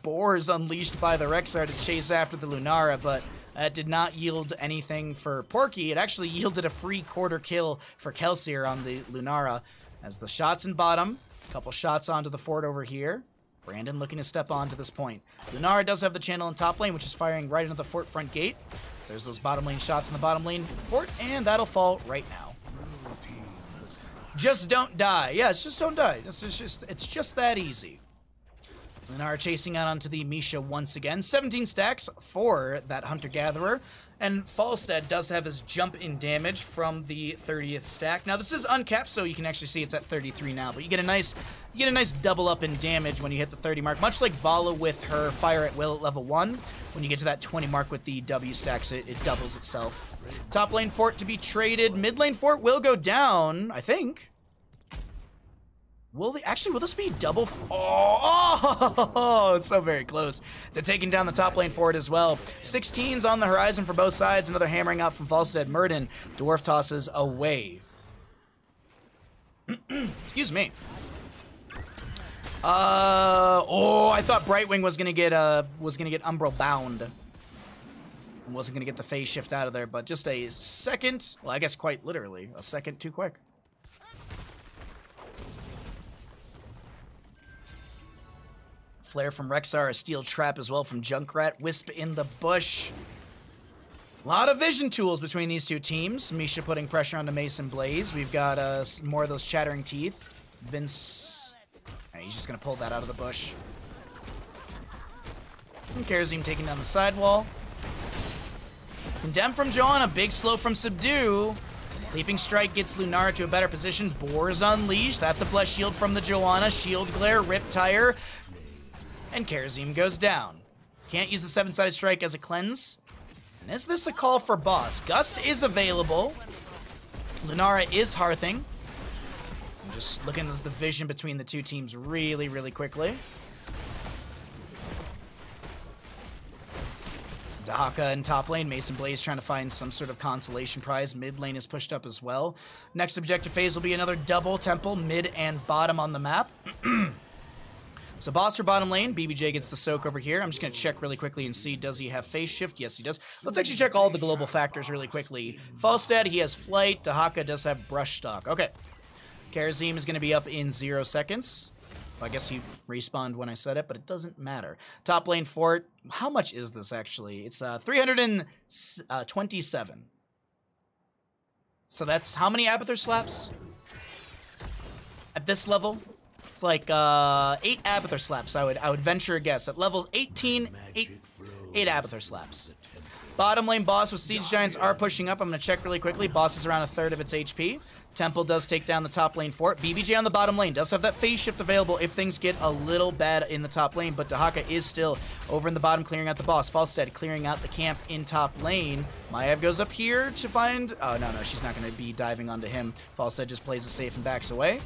Speaker 1: Boars unleashed by the Rexar to chase after the Lunara, but that did not yield anything for Porky. It actually yielded a free quarter kill for Kelsier on the Lunara. As the shots in bottom, a couple shots onto the fort over here. Brandon looking to step on to this point. Lunara does have the channel in top lane, which is firing right into the fort front gate. There's those bottom lane shots in the bottom lane fort, and that'll fall right now. Just don't die. Yeah, it's just don't die. It's just that easy. Lunara chasing out onto the Misha once again. 17 stacks for that Hunter-Gatherer. And Falstead does have his jump in damage from the 30th stack. Now, this is uncapped, so you can actually see it's at 33 now. But you get a nice double up in damage when you hit the 30 mark. Much like Vala with her Fire at Will at level 1. When you get to that 20 mark with the W stacks, it doubles itself. Top lane fort to be traded. Mid lane fort will go down, I think. Will this be double? Oh, so very close to taking down the top lane for it as well. 16s on the horizon for both sides. Another hammering out from Falstead. Murden, dwarf tosses away. Excuse me. I thought Brightwing was gonna get Umbral Bound. And wasn't gonna get the phase shift out of there, but just a second. Well, I guess quite literally a second too quick. Flare from Rexar, a steel trap as well from Junkrat. Wisp in the bush. A lot of vision tools between these two teams. Misha putting pressure onto Mason Blaze. We've got more of those chattering teeth. Vince, he's just going to pull that out of the bush. And Kharazim taking down the sidewall. Condemn from Johanna, big slow from Subdue. Leaping Strike gets Lunara to a better position. Boars Unleashed, that's a blessed shield from the Johanna. Shield Glare, Rip Tire. And Kharazim goes down. Can't use the 7-sided strike as a cleanse. And is this a call for boss? Gust is available. Lunara is hearthing. I'm just looking at the vision between the two teams really, really quickly. Dahaka in top lane. Mason Blaze trying to find some sort of consolation prize. Mid lane is pushed up as well. Next objective phase will be another double temple, mid and bottom on the map. So boss for bottom lane, BBJ gets the soak over here. I'm just going to check really quickly and see, does he have phase shift? Yes, he does. Let's actually check all the global factors really quickly. Falstead, he has flight. Dahaka does have brush stock. Okay. Kharazim is going to be up in 0 seconds. Well, I guess he respawned when I said it, but it doesn't matter. Top lane fort. How much is this actually? It's 327. So that's how many Abathur slaps? At this level? It's like 8 Abathur slaps, I would venture a guess. At level 18, 8 Abathur slaps. Bottom lane boss with Siege Giants are pushing up. I'm going to check really quickly. Boss is around 1/3 of its HP. Temple does take down the top lane fort. BBJ on the bottom lane does have that phase shift available if things get a little bad in the top lane, but Dahaka is still over in the bottom clearing out the boss. Falstead clearing out the camp in top lane. Maev goes up here to find... Oh, no, she's not going to be diving onto him. Falstead just plays it safe and backs away.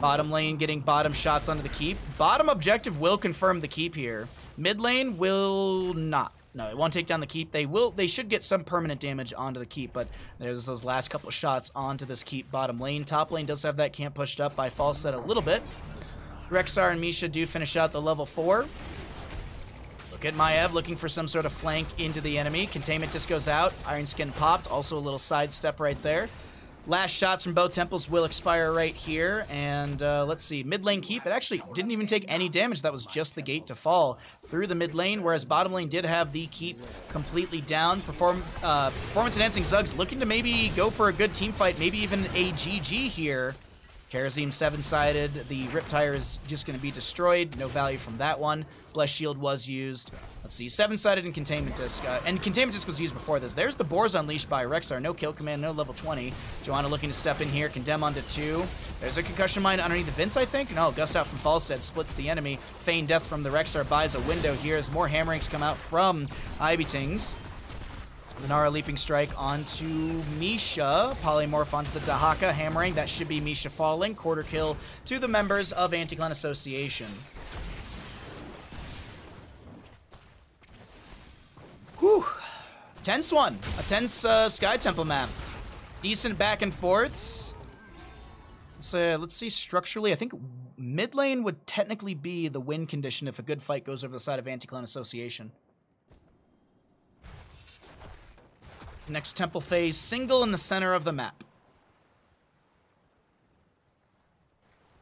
Speaker 1: Bottom lane getting bottom shots onto the keep. Bottom objective will confirm the keep here. Mid lane will not. No, it won't take down the keep. They should get some permanent damage onto the keep, but there's those last couple of shots onto this keep bottom lane. Top lane does have that camp pushed up by Falstead a little bit. Rexar and Misha do finish out the level 4. Look at Maev looking for some sort of flank into the enemy. Containment disc goes out. Iron Skin popped. Also a little sidestep right there. Last shots from both temples will expire right here. And let's see, mid lane keep. It actually didn't even take any damage. That was just the gate to fall through the mid lane, whereas bottom lane did have the keep completely down. Performance enhancing Zuggs looking to maybe go for a good team fight, maybe even a GG here. Karazim 7-sided. The Riptire is just going to be destroyed. No value from that one. Bless Shield was used. Let's see, 7-sided and Containment Disc. And Containment Disc was used before this. There's the Boars Unleashed by Rexar. No kill command, no level 20. Joanna looking to step in here. Condemn onto 2. There's a Concussion Mine underneath the Vince, I think. No, Gust out from Falstead splits the enemy. Feign Death from the Rexar buys a window here as more hammerings come out from Ibitings. Lunara Leaping Strike onto Misha. Polymorph onto the Dahaka. Hammering. That should be Misha falling. Quarter kill to the members of Anti-Clan Association. Whew. Tense one. A tense Sky Temple map. Decent back and forths. Let's see structurally. I think mid lane would technically be the win condition if a good fight goes over the side of Anti-Clan Association. Next temple phase, single in the center of the map.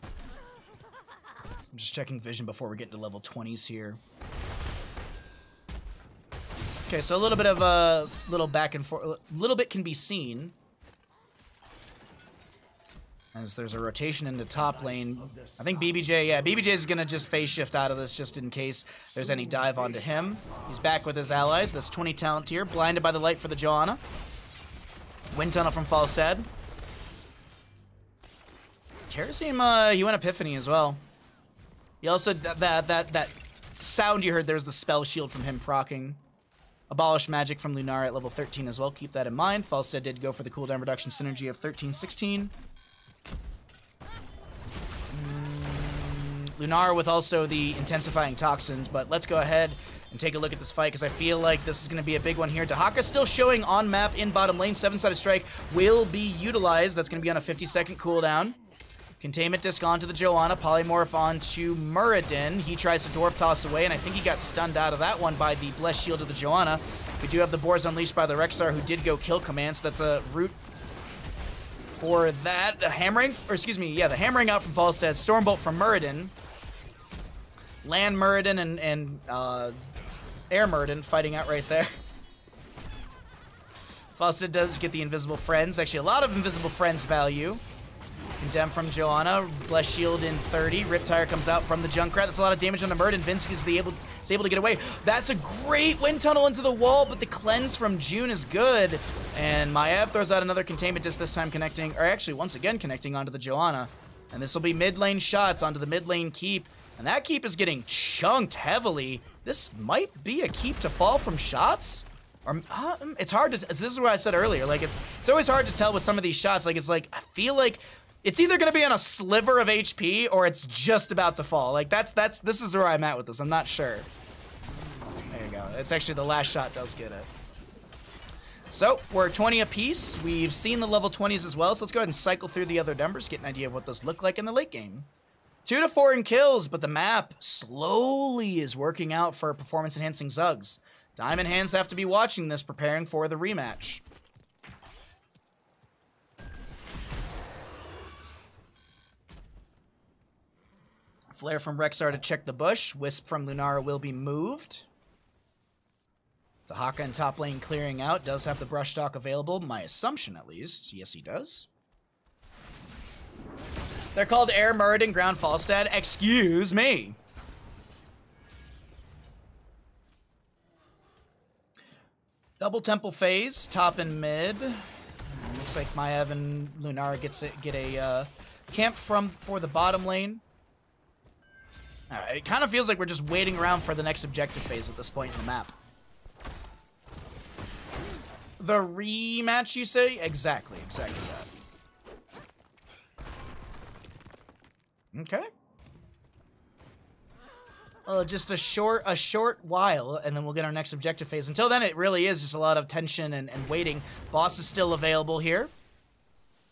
Speaker 1: I'm just checking vision before we get into level 20s here. Okay, so a little bit of a little back and forth, a little bit can be seen. As there's a rotation into top lane. I think BBJ, yeah, BBJ is going to just phase shift out of this just in case there's any dive onto him. He's back with his allies. That's 20 talent here. Blinded by the light for the Joanna. Wind Tunnel from Falstad. Karazim, he went Epiphany as well. He also, that sound you heard, there was the spell shield from him proccing. Abolish Magic from Lunara at level 13 as well. Keep that in mind. Falstad did go for the cooldown reduction synergy of 13-16. Lunara with also the intensifying toxins, but let's go ahead and take a look at this fight because I feel like this is going to be a big one here. Dahaka still showing on map in bottom lane. 7-sided strike will be utilized. That's going to be on a 50-second cooldown. Containment Disc onto the Joanna. Polymorph onto Muradin. He tries to Dwarf Toss away, and I think he got stunned out of that one by the Blessed Shield of the Joanna. We do have the Boars Unleashed by the Rexar, who did go kill command, so that's a route for that. The hammering, or excuse me, yeah, the hammering out from Falstad. Stormbolt from Muradin. Land Muradin and Air Muradin fighting out right there. Falstad does get the Invisible Friends. Actually, a lot of Invisible Friends value. Condemn from Joanna. Bless Shield in 30. Riptire comes out from the Junkrat. That's a lot of damage on the Muradin. Vince is able to get away. That's a great Wind Tunnel into the wall, but the cleanse from June is good. And Maev throws out another Containment Disc, this time connecting, or actually once again connecting onto the Joanna. And this will be mid lane shots onto the mid lane keep. And that keep is getting chunked heavily. This might be a keep to fall from shots. Or it's hard to. This is what I said earlier. Like it's always hard to tell with some of these shots. Like it's like I feel like it's either gonna be on a sliver of HP or it's just about to fall. Like this is where I'm at with this. I'm not sure. There you go. It's actually the last shot does get it. So we're 20 apiece. We've seen the level 20s as well. So let's go ahead and cycle through the other numbers, get an idea of what those look like in the late game. 2 to 4 in kills, but the map slowly is working out for performance-enhancing Zuggs. Diamond Hands have to be watching this, preparing for the rematch. Flare from Rexar to check the bush. Wisp from Lunara will be moved. The Haka in top lane clearing out. Does have the brush stock available, my assumption at least. Yes, he does. They're called Air Muradin, Ground Falstad. Excuse me. Double Temple phase, top and mid. Looks like Maev and Lunara get a camp for the bottom lane. It kind of feels like we're just waiting around for the next objective phase at this point in the map. The rematch, you say? Exactly that. Okay. Just a short while, and then we'll get our next objective phase. Until then, it really is just a lot of tension and waiting. Boss is still available here.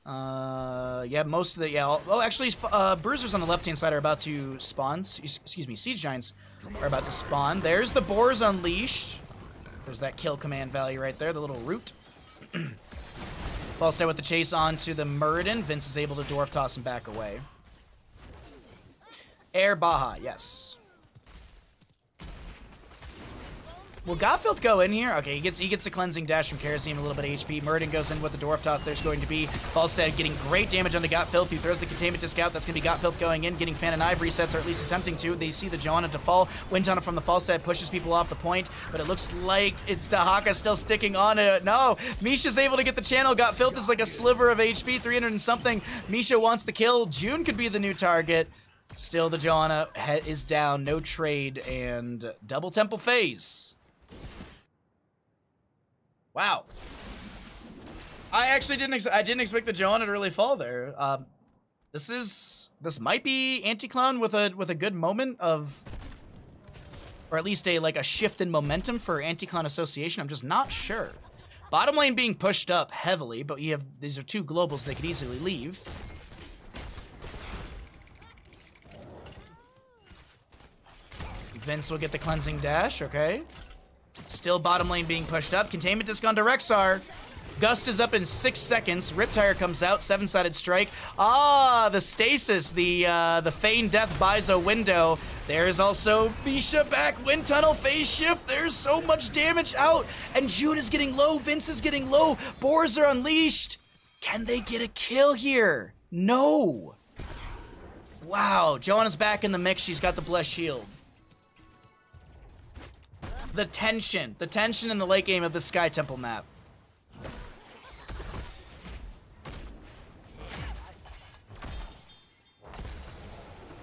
Speaker 1: Yeah, most of the, yeah. Oh, actually, Bruisers on the left-hand side are about to spawn. Excuse me, Siege Giants are about to spawn. There's the Boars Unleashed. There's that kill command value right there, the little root. Falstad with the chase onto the Muradin. Vince is able to dwarf toss him back away. Air Baja, yes. Will Gottfilth go in here? Okay, he gets the cleansing dash from Kerosene, a little bit of HP. Muradin goes in with the dwarf toss. There's going to be Falstad getting great damage on the Gottfilth. He throws the containment disc out. That's going to be Gottfilth going in, getting Fan and Ive resets, or at least attempting to. They see the Johanna to fall. Wind Tunnel from the Falstad pushes people off the point, but it looks like it's Dahaka still sticking on it. No, Misha's able to get the channel. Gottfilth is like a sliver of HP, 300 and something. Misha wants the kill. June could be the new target. Still, the Johanna is down. No trade and double temple phase. Wow. I actually didn't expect the Johanna to really fall there. This might be Anti-Clown with a good moment of, or at least a shift in momentum for Anti-Clown Association. I'm just not sure. Bottom lane being pushed up heavily, but these are two globals they could easily leave. Vince will get the cleansing dash, okay. Still bottom lane being pushed up. Containment disc onto Rexar. Gust is up in 6 seconds. Riptire comes out. 7-sided strike. Ah, the stasis. The feigned death buys a window. There's also Misha back. Wind tunnel phase shift. There's so much damage out. And June is getting low. Vince is getting low. Boars are unleashed. Can they get a kill here? No. Wow. Joanna's back in the mix. She's got the blessed shield. The tension in the late game of the Sky Temple map.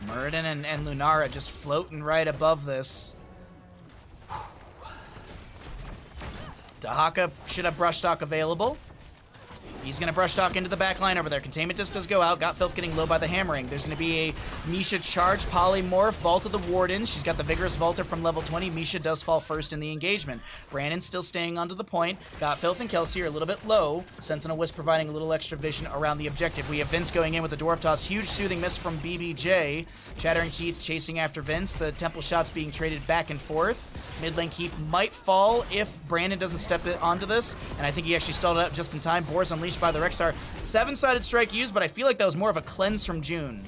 Speaker 1: Muradin and Lunara just floating right above this. Dahaka should have brush stock available. He's going to brush stock into the back line over there. Containment disc does go out. Gottfilth getting low by the hammering. There's going to be a Misha charge, polymorph, Vault of the Warden. She's got the Vigorous Vaulter from level 20. Misha does fall first in the engagement. Brandon still staying onto the point. Gottfilth and Kelsey are a little bit low. Sentinel Wisp providing a little extra vision around the objective. We have Vince going in with the Dwarf Toss. Huge soothing miss from BBJ. Chattering Teeth chasing after Vince. The Temple shots being traded back and forth. Mid lane keep might fall if Brandon doesn't step onto this. And I think he actually stalled it out just in time. Boar's unleashed by the Rexar. 7-sided strike used, but I feel like that was more of a cleanse from June.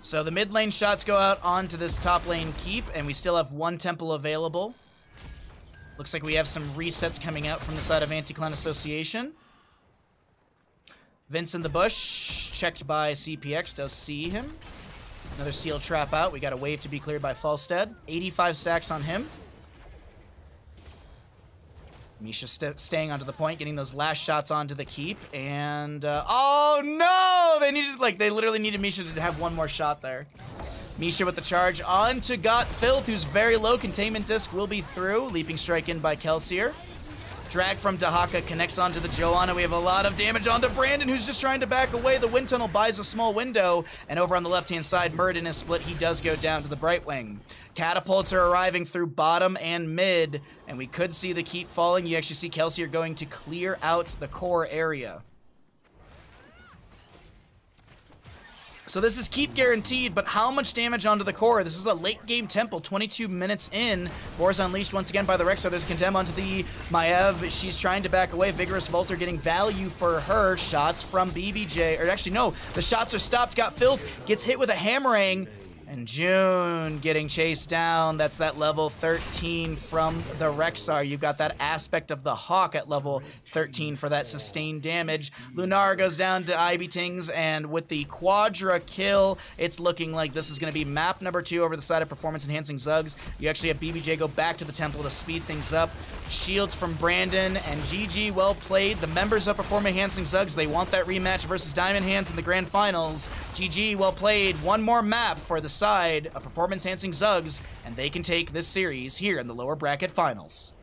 Speaker 1: So the mid lane shots go out onto this top lane keep, and we still have one temple available. Looks like we have some resets coming out from the side of Anti-Clan Association. Vince in the bush, checked by CPX, does see him. Another seal trap out. We got a wave to be cleared by Falstad. 85 stacks on him. Misha staying onto the point, getting those last shots onto the keep, and oh no! They literally needed Misha to have one more shot there. Misha with the charge onto Gottfilth, who's very low. Containment disc will be through. Leaping strike in by Kelsier. Drag from Dahaka connects onto the Johanna. We have a lot of damage onto Brandon, who's just trying to back away. The wind tunnel buys a small window, and over on the left-hand side, Muradin is split. He does go down to the Brightwing. Catapults are arriving through bottom and mid, and we could see the keep falling. You actually see Kelsier going to clear out the core area. So this is keep guaranteed, but how much damage onto the core? This is a late game temple, 22 minutes in. Boar's unleashed once again by the Rexar. There's a condemn onto the Maiev. She's trying to back away. Vigorous Volter getting value for her. Shots from BBJ, or actually no, the shots are stopped. Gottfilth gets hit with a hammering. And June getting chased down. That's that level 13 from the Rexar. You've got that aspect of the Hawk at level 13 for that sustained damage. Lunar goes down to Ibitings, and with the Quadra kill, it's looking like this is going to be map number 2 over the side of Performance Enhancing Zugs. You actually have BBJ go back to the temple to speed things up. Shields from Brandon, and GG, well played. The members of Performance Enhancing Zugs, they want that rematch versus Diamond Hands in the grand finals. GG, well played. One more map for the side of Performance Enhancing Zugs, and they can take this series here in the lower bracket finals.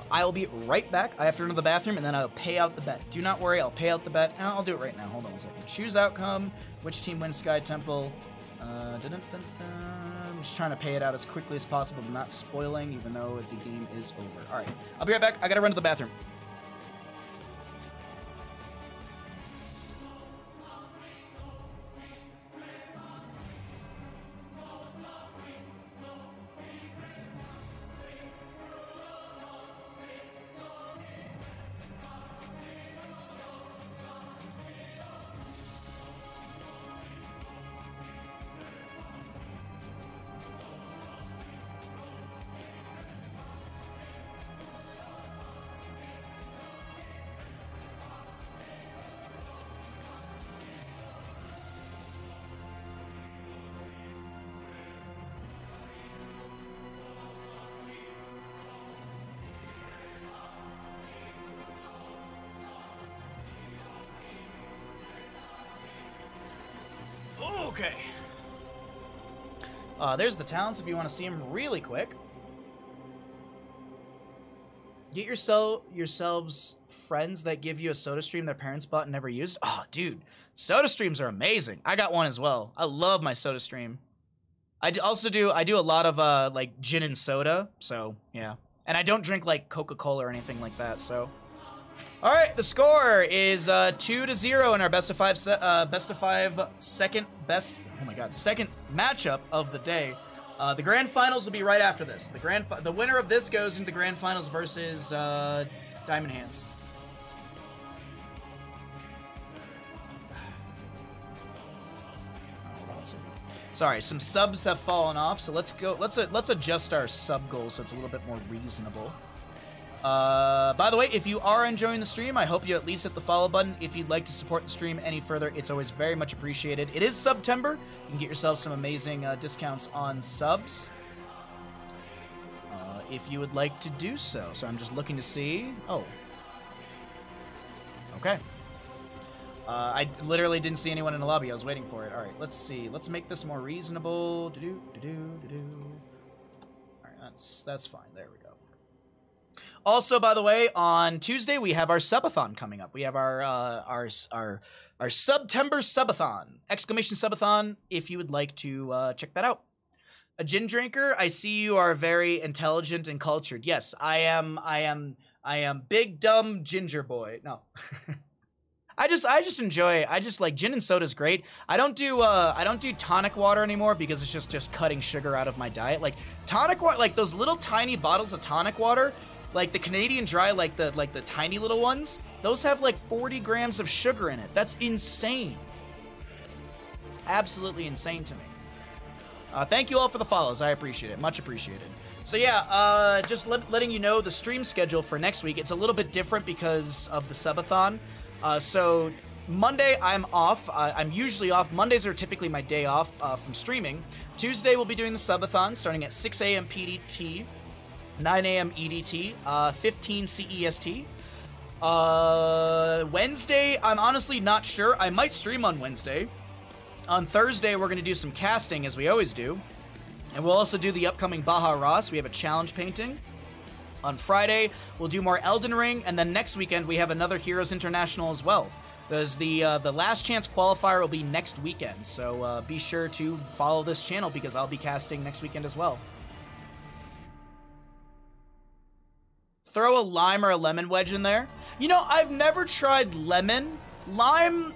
Speaker 1: I will be right back. I have to run to the bathroom, and then I'll pay out the bet. Do not worry, I'll pay out the bet. I'll do it right now. Hold on a second. Choose outcome. Which team wins Sky Temple? I'm just trying to pay it out as quickly as possible, but not spoiling, even though the game is over. All right, I'll be right back. I gotta run to the bathroom. Okay. There's the talents if you want to see them really quick. Get yourselves friends that give you a soda stream their parents bought and never used. Oh, dude. Soda streams are amazing. I got one as well. I love my soda stream. I do a lot of like gin and soda, so yeah. And I don't drink like Coca-Cola or anything like that, so. All right, the score is 2-0 in our best of five second matchup of the day. The grand finals will be right after this. The winner of this goes into the grand finals versus Diamond Hands. Sorry, some subs have fallen off, so let's go. Let's adjust our sub goal so it's a little bit more reasonable. By the way, if you are enjoying the stream, I hope you at least hit the follow button. If you'd like to support the stream any further, it's always very much appreciated. It is September. You can get yourself some amazing discounts on subs if you would like to do so. So I'm just looking to see. Oh. Okay. I literally didn't see anyone in the lobby. I was waiting for it. All right, let's see. Let's make this more reasonable. All right, that's fine. There we go. Also, by the way, on Tuesday we have our subathon coming up. We have our September subathon! Exclamation subathon! If you would like to check that out. A gin drinker. I see you are very intelligent and cultured. Yes, I am big dumb ginger boy. No. I just enjoy. I just like gin and soda's great. I don't do tonic water anymore because it's just cutting sugar out of my diet. Like tonic water, like those little tiny bottles of tonic water, like the Canadian Dry, like the tiny little ones. Those have like 40 grams of sugar in it. That's insane. It's absolutely insane to me. Thank you all for the follows. I appreciate it. Much appreciated. So yeah, just letting you know the stream schedule for next week. It's a little bit different because of the subathon. So Monday I'm off. I'm usually off. Mondays are typically my day off from streaming. Tuesday we'll be doing the subathon starting at 6 a.m. PDT, 9 a.m. EDT, 15 CEST. Wednesday, I'm honestly not sure. I might stream on Wednesday. On Thursday, we're going to do some casting, as we always do. And we'll also do the upcoming Baja Ross. We have a challenge painting. On Friday, we'll do more Elden Ring, and then next weekend we have another Heroes International as well. There's the last chance qualifier will be next weekend, so be sure to follow this channel because I'll be casting next weekend as well. Throw a lime or a lemon wedge in there. You know, I've never tried lemon. Lime,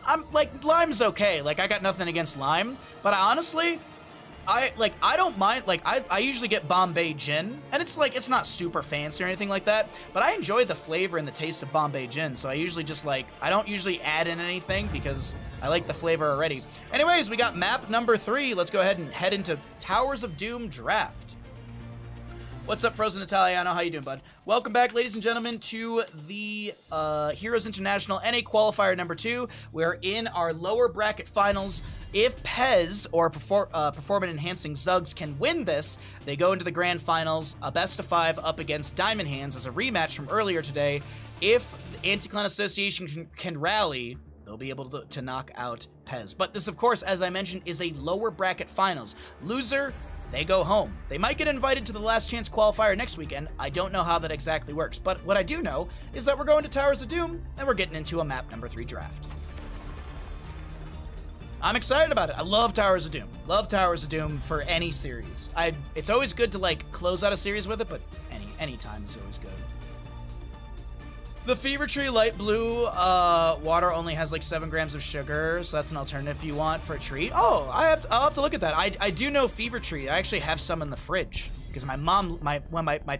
Speaker 1: lime's okay. Like, I got nothing against lime, but I don't mind. Like, I usually get Bombay gin, and it's not super fancy or anything like that, but I enjoy the flavor and the taste of Bombay gin, so I usually just I don't usually add in anything because I like the flavor already. Anyways, we got map number 3. Let's go ahead and head into Towers of Doom draft. What's up, Frozen Italiano? How you doing, bud? Welcome back, ladies and gentlemen, to the Heroes International NA Qualifier number 2. We're in our lower bracket finals. If Pez or performance-enhancing Zugs can win this, they go into the grand finals, a best-of-5 up against Diamond Hands as a rematch from earlier today. If the Anti-Clan Association can rally, they'll be able to knock out Pez. But this, of course, as I mentioned, is a lower bracket finals. Loser, they go home. They might get invited to the last chance qualifier next weekend. I don't know how that exactly works, but what I do know is that we're going to Towers of Doom, and we're getting into a map number 3 draft. I'm excited about it. I love Towers of Doom. Love Towers of Doom for any series. It's always good to close out a series with it, but any time is always good. The Fever Tree Light Blue water only has 7 grams of sugar, so that's an alternative if you want for a treat. Oh, I'll have to look at that. I do know Fever Tree. I actually have some in the fridge because my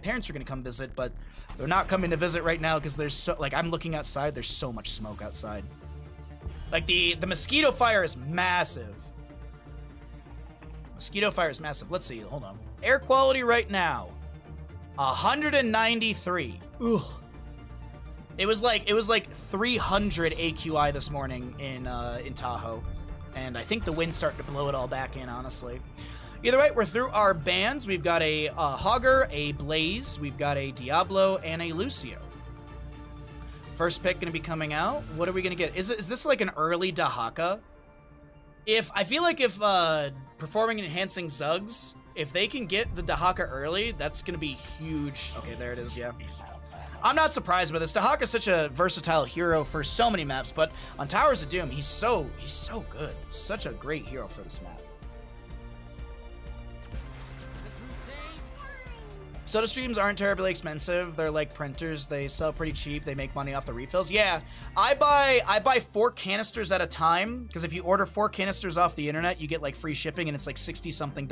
Speaker 1: parents are gonna come visit, but they're not coming to visit right now because there's I'm looking outside. There's so much smoke outside. The mosquito fire is massive. Mosquito fire is massive. Let's see. Hold on. Air quality right now, 193. Ugh. It was like 300 AQI this morning in Tahoe, and I think the wind's starting to blow it all back in, honestly. Either way, we're through our bands. We've got a Hogger, a Blaze, we've got a Diablo, and a Lucio. First pick going to be coming out. What are we going to get? Is this like an early Dahaka? If I feel like if performing and enhancing Zugs, if they can get the Dahaka early, that's gonna be huge. Okay, there it is. Yeah, I'm not surprised by this. Dahaka's such a versatile hero for so many maps, but on Towers of Doom, he's so good. Such a great hero for this map. Soda streams aren't terribly expensive. They're like printers. They sell pretty cheap. They make money off the refills. Yeah, I buy 4 canisters at a time, because if you order 4 canisters off the internet, you get like free shipping, and it's like $60-something.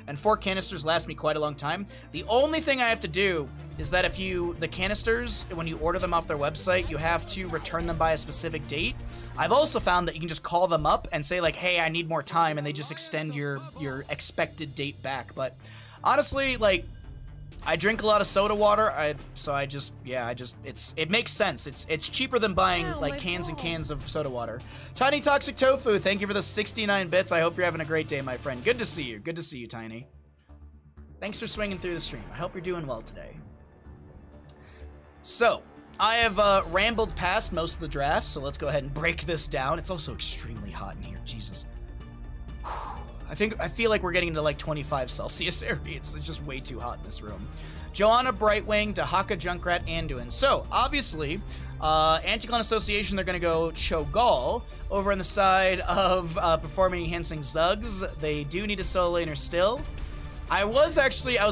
Speaker 1: And 4 canisters last me quite a long time. The only thing I have to do is that if the canisters, when you order them off their website, you have to return them by a specific date. I've also found that you can just call them up and say like, hey, I need more time, and they just extend your expected date back. But honestly, like, I drink a lot of soda water, it makes sense. It's cheaper than buying like cans and cans of soda water. Tiny Toxic Tofu, thank you for the 69 bits. I hope you're having a great day, my friend. Good to see you. Good to see you, Tiny. Thanks for swinging through the stream. I hope you're doing well today. So, I have rambled past most of the draft, so let's go ahead and break this down. It's also extremely hot in here. Jesus. I feel like we're getting into like 25 Celsius area. It's just way too hot in this room. Joanna, Brightwing, Dahaka, Junkrat, Anduin. So, obviously, Anti-Clan Association, they're going to go Cho'Gall. Over on the side of performing enhancing Zugs, they do need a solo laner still. I was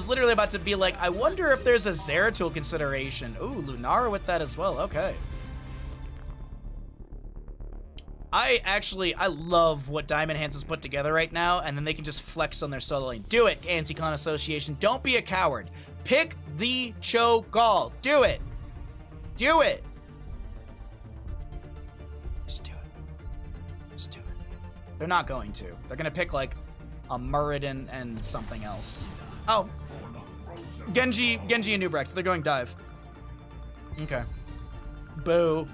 Speaker 1: literally about to be like, I wonder if there's a Zeratul consideration. Ooh, Lunara with that as well. Okay. I love what Diamond Hands has put together right now, and then they can just flex on their solo lane. Do it, Anti-Clan Association. Don't be a coward. Pick the Cho'Gall. Do it. Do it. Just do it. Just do it. They're not going to. They're going to pick, like, a Muradin and something else. Oh. Genji and Nubrex. They're going dive. Okay. Boo.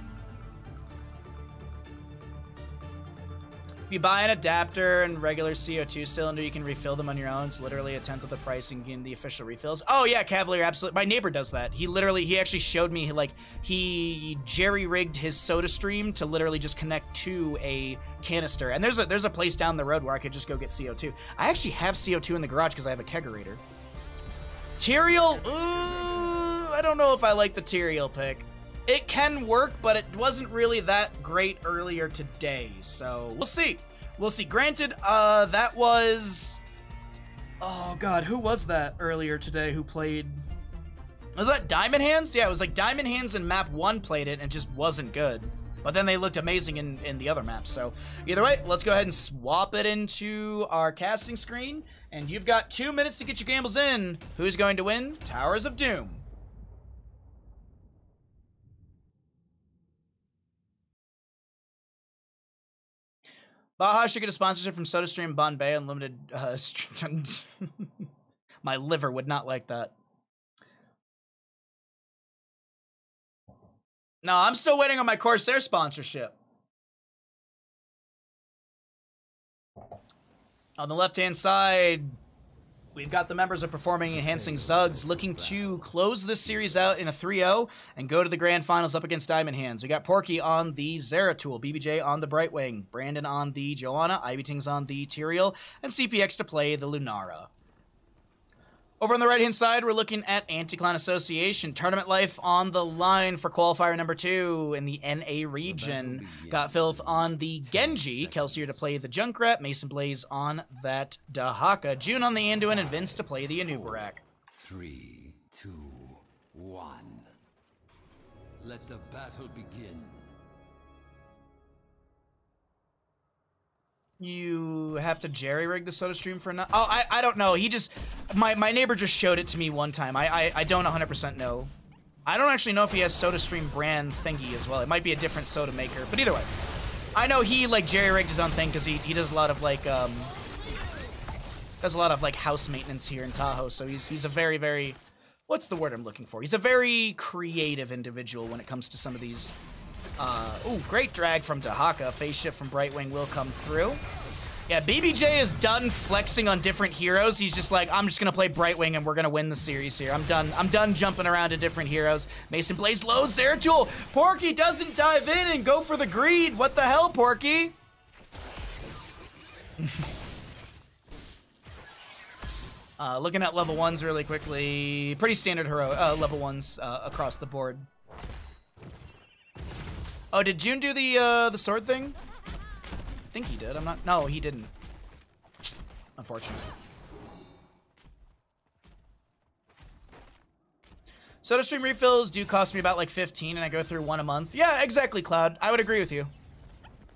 Speaker 1: If you buy an adapter and regular CO2 cylinder, you can refill them on your own. It's literally a tenth of the price and get the official refills. Oh yeah, Cavalier, absolutely. My neighbor does that. He actually showed me, like, he jerry-rigged his soda stream to literally just connect to a canister. And there's a place down the road where I could just go get CO2. I actually have CO2 in the garage because I have a kegerator. Tyrael, I don't know if I like the Tyrael pick. It can work, but it wasn't really that great earlier today, so we'll see. We'll see. Granted, that was... Oh, God, who was that earlier today who played... Was that Diamond Hands? Yeah, it was like Diamond Hands in map 1 played it, and it just wasn't good. But then they looked amazing in the other maps, so either way, let's go ahead and swap it into our casting screen, and you've got 2 minutes to get your gambles in. Who's going to win? Towers of Doom. Baja should get a sponsorship from SodaStream Bombay Unlimited. My liver would not like that. No, I'm still waiting on my Corsair sponsorship. On the left-hand side, we've got the members of Performing Enhancing Zugs looking to close this series out in a 3-0 and go to the grand finals up against Diamond Hands. We got Porky on the Zeratul, BBJ on the Brightwing, Brandon on the Joanna, Ivyting's on the Tyrael, and CPX to play the Lunara. Over on the right-hand side, we're looking at Anti-Clan Association. Tournament life on the line for qualifier number 2 in the NA region. Got Filth on the Genji. Kelsier to play the Junkrat. Mason Blaze on that Dahaka. June on the Anduin, and Vince to play the Anubarak.
Speaker 2: 3, 2, 1. Let the battle begin.
Speaker 1: You have to jerry-rig the soda stream for now? Oh, I don't know. He just... My neighbor just showed it to me one time. I don't 100% know. I don't actually know if he has soda stream brand thingy as well. It might be a different soda maker. But either way. I know he, like, jerry-rigged his own thing because he does a lot of, like, house maintenance here in Tahoe. So he's a very, very... What's the word I'm looking for? He's a very creative individual when it comes to some of these... ooh, great drag from Dahaka. Phase shift from Brightwing will come through. Yeah, BBJ is done flexing on different heroes. He's just like, I'm just gonna play Brightwing and we're gonna win the series here. I'm done jumping around to different heroes. Mason plays low. Zeratul. Porky doesn't dive in and go for the greed. What the hell, Porky? Looking at level 1s really quickly. Pretty standard hero level 1s across the board. Oh, did June do the sword thing? I think he did. I'm not. No, he didn't. Unfortunately. SodaStream refills do cost me about like 15, and I go through one a month. Yeah, exactly, Cloud. I would agree with you.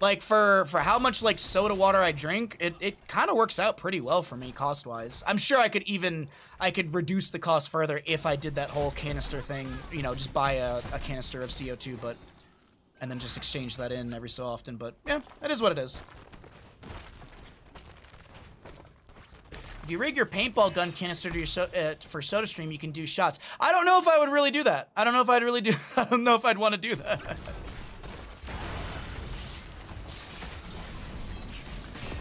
Speaker 1: Like for how much like soda water I drink, it kind of works out pretty well for me cost-wise. I'm sure I could reduce the cost further if I did that whole canister thing. You know, just buy a canister of CO2, and then just exchange that in every so often. But yeah, it is what it is. If you rig your paintball gun canister to your for SodaStream, you can do shots. I don't know if I would really do that. I don't know if I'd really do. I don't know if I'd want to do that.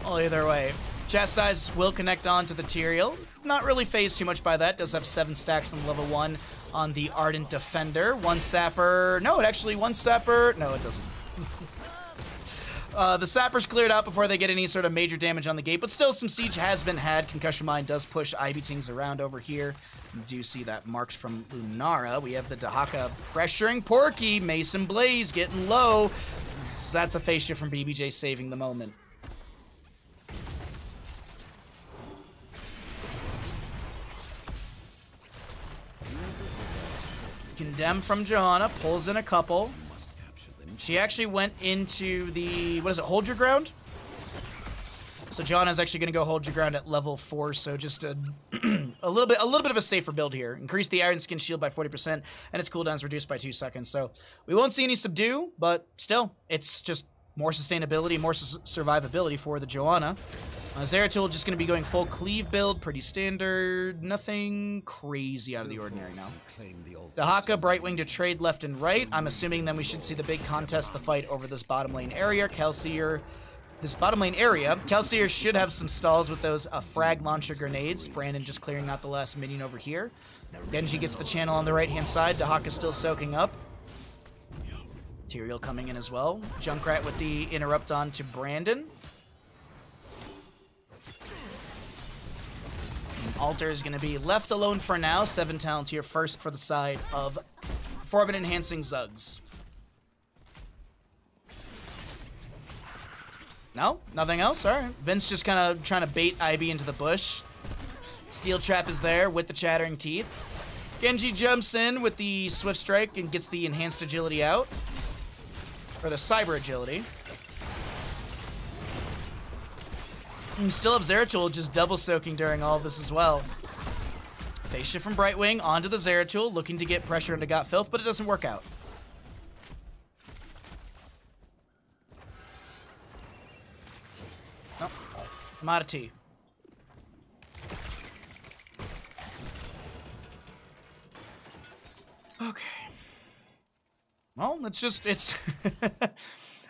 Speaker 1: Well, either way, Chastise will connect on to the Tyrael. Not really phased too much by that. Does have 7 stacks on level 1 on the Ardent Defender. 1 Sapper. No, it actually 1 Sapper. No, it doesn't. The Sapper's cleared out before they get any sort of major damage on the gate, but still some siege has been had. Concussion Mine does push Ivy Tings around over here. You do see that marks from Lunara. We have the Dahaka pressuring Porky. Mason Blaze getting low. That's a face shift from BBJ saving the moment. Condemn from Johanna, pulls in a couple. She actually went into the, what is it, hold your ground? So Johanna's actually going to go hold your ground at level 4, so just a, a little bit of a safer build here. Increase the Iron Skin shield by 40%, and its cooldown's reduced by 2 seconds. So we won't see any subdue, but still, it's just more sustainability, more survivability for the Johanna. Zeratul just going to be going full cleave build, pretty standard, nothing crazy out of the ordinary now. Dahaka, Brightwing to trade left and right. I'm assuming then we should see the big contest, the fight over this bottom lane area. Kelsier, this bottom lane area. Kelsier should have some stalls with those frag launcher grenades. Brandon just clearing out the last minion over here. Genji gets the channel on the right-hand side. Dahaka still soaking up. Tyrael coming in as well. Junkrat with the interrupt on to Brandon. Alter is going to be left alone for now. 7 talents here first for the side of Forbid Enhancing Zugs. No? Nothing else? Alright. Vince just kind of trying to bait IB into the bush. Steel Trap is there with the Chattering Teeth. Genji jumps in with the Swift Strike and gets the Enhanced Agility out. Or the Cyber Agility. And still have Zeratul just double soaking during all of this as well. Face shift from Brightwing onto the Zeratul, looking to get pressure into Got Filth, but it doesn't work out. Nope. I'm out of tea. Okay. Well, it's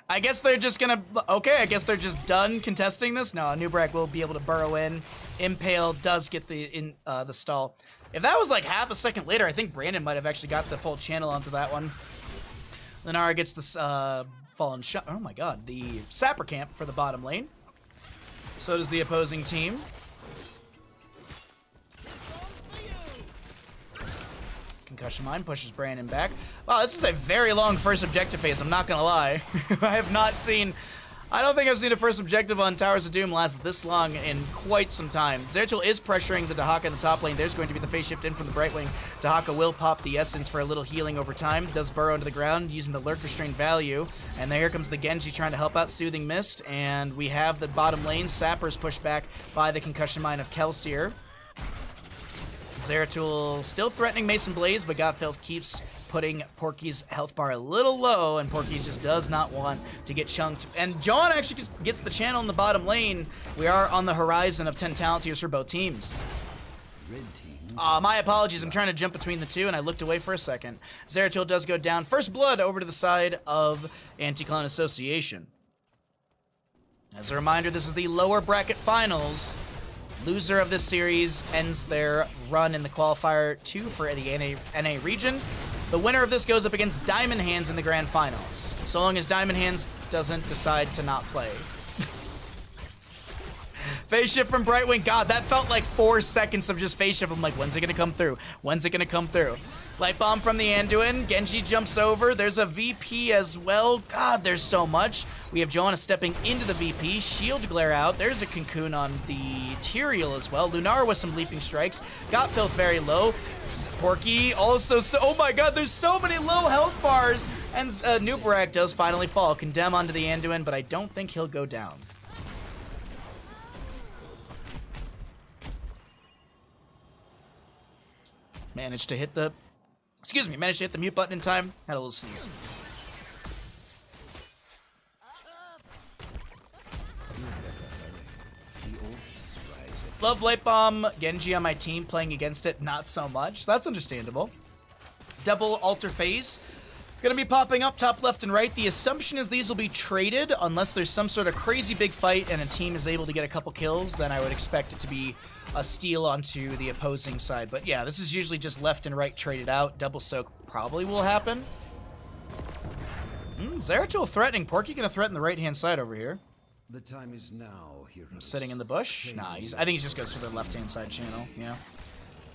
Speaker 1: I guess they're just gonna, okay, I guess they're just done contesting this. No, Nubrak will be able to burrow in. Impale does get the stall. If that was like half a second later, I think Brandon might have actually got the full channel onto that one. Lunara gets the fallen shot. Oh my god, the Sapper Camp for the bottom lane. So does the opposing team. Concussion Mine pushes Brandon back. Wow, this is a very long first objective phase, I'm not gonna lie. I don't think I've seen a first objective on Towers of Doom last this long in quite some time. Zeratul is pressuring the Dahaka in the top lane. There's going to be the phase shift in from the Brightwing. Dahaka will pop the Essence for a little healing over time. Does burrow into the ground using the Lurk Restraint value. And there comes the Genji trying to help out Soothing Mist. And we have the bottom lane. Sappers pushed back by the Concussion Mine of Kelsier. Zeratul still threatening Mason Blaze, but Got Filth keeps putting Porky's health bar a little low, and Porky just does not want to get chunked. And John actually just gets the channel in the bottom lane. We are on the horizon of 10 talent tiers for both teams. My apologies, I'm trying to jump between the two, and I looked away for a second. Zeratul does go down. First blood over to the side of Anti-Clone Association. As a reminder, this is the lower bracket finals. Loser of this series ends their run in the Qualifier 2 for the NA region. The winner of this goes up against Diamond Hands in the grand finals, so long as Diamond Hands doesn't decide to not play. Phase shift from Brightwing. God, that felt like 4 seconds of just phase shift. I'm like, when's it gonna come through? When's it gonna come through? Light Bomb from the Anduin. Genji jumps over. There's a VP as well. God, there's so much. We have Johanna stepping into the VP. Shield glare out. There's a Cocoon on the Tyrael as well. Lunar with some leaping strikes. Got Filth very low. Porky also, oh my god, there's so many low health bars. And Nubarak does finally fall. Condemn onto the Anduin, but I don't think he'll go down. Managed to hit the mute button in time. Had a little sneeze. Love Light Bomb. Genji on my team playing against it, not so much. That's understandable. Double alter phase. Gonna be popping up top left and right. The assumption is these will be traded unless there's some sort of crazy big fight and a team is able to get a couple kills. Then I would expect it to be a steal onto the opposing side. But yeah, this is usually just left and right traded out. Double soak probably will happen. Zeratul threatening. Porky gonna threaten the right-hand side over here.
Speaker 2: The time is now, heroes.
Speaker 1: Sitting in the bush? Nah, I think he just goes for the left-hand side channel, yeah.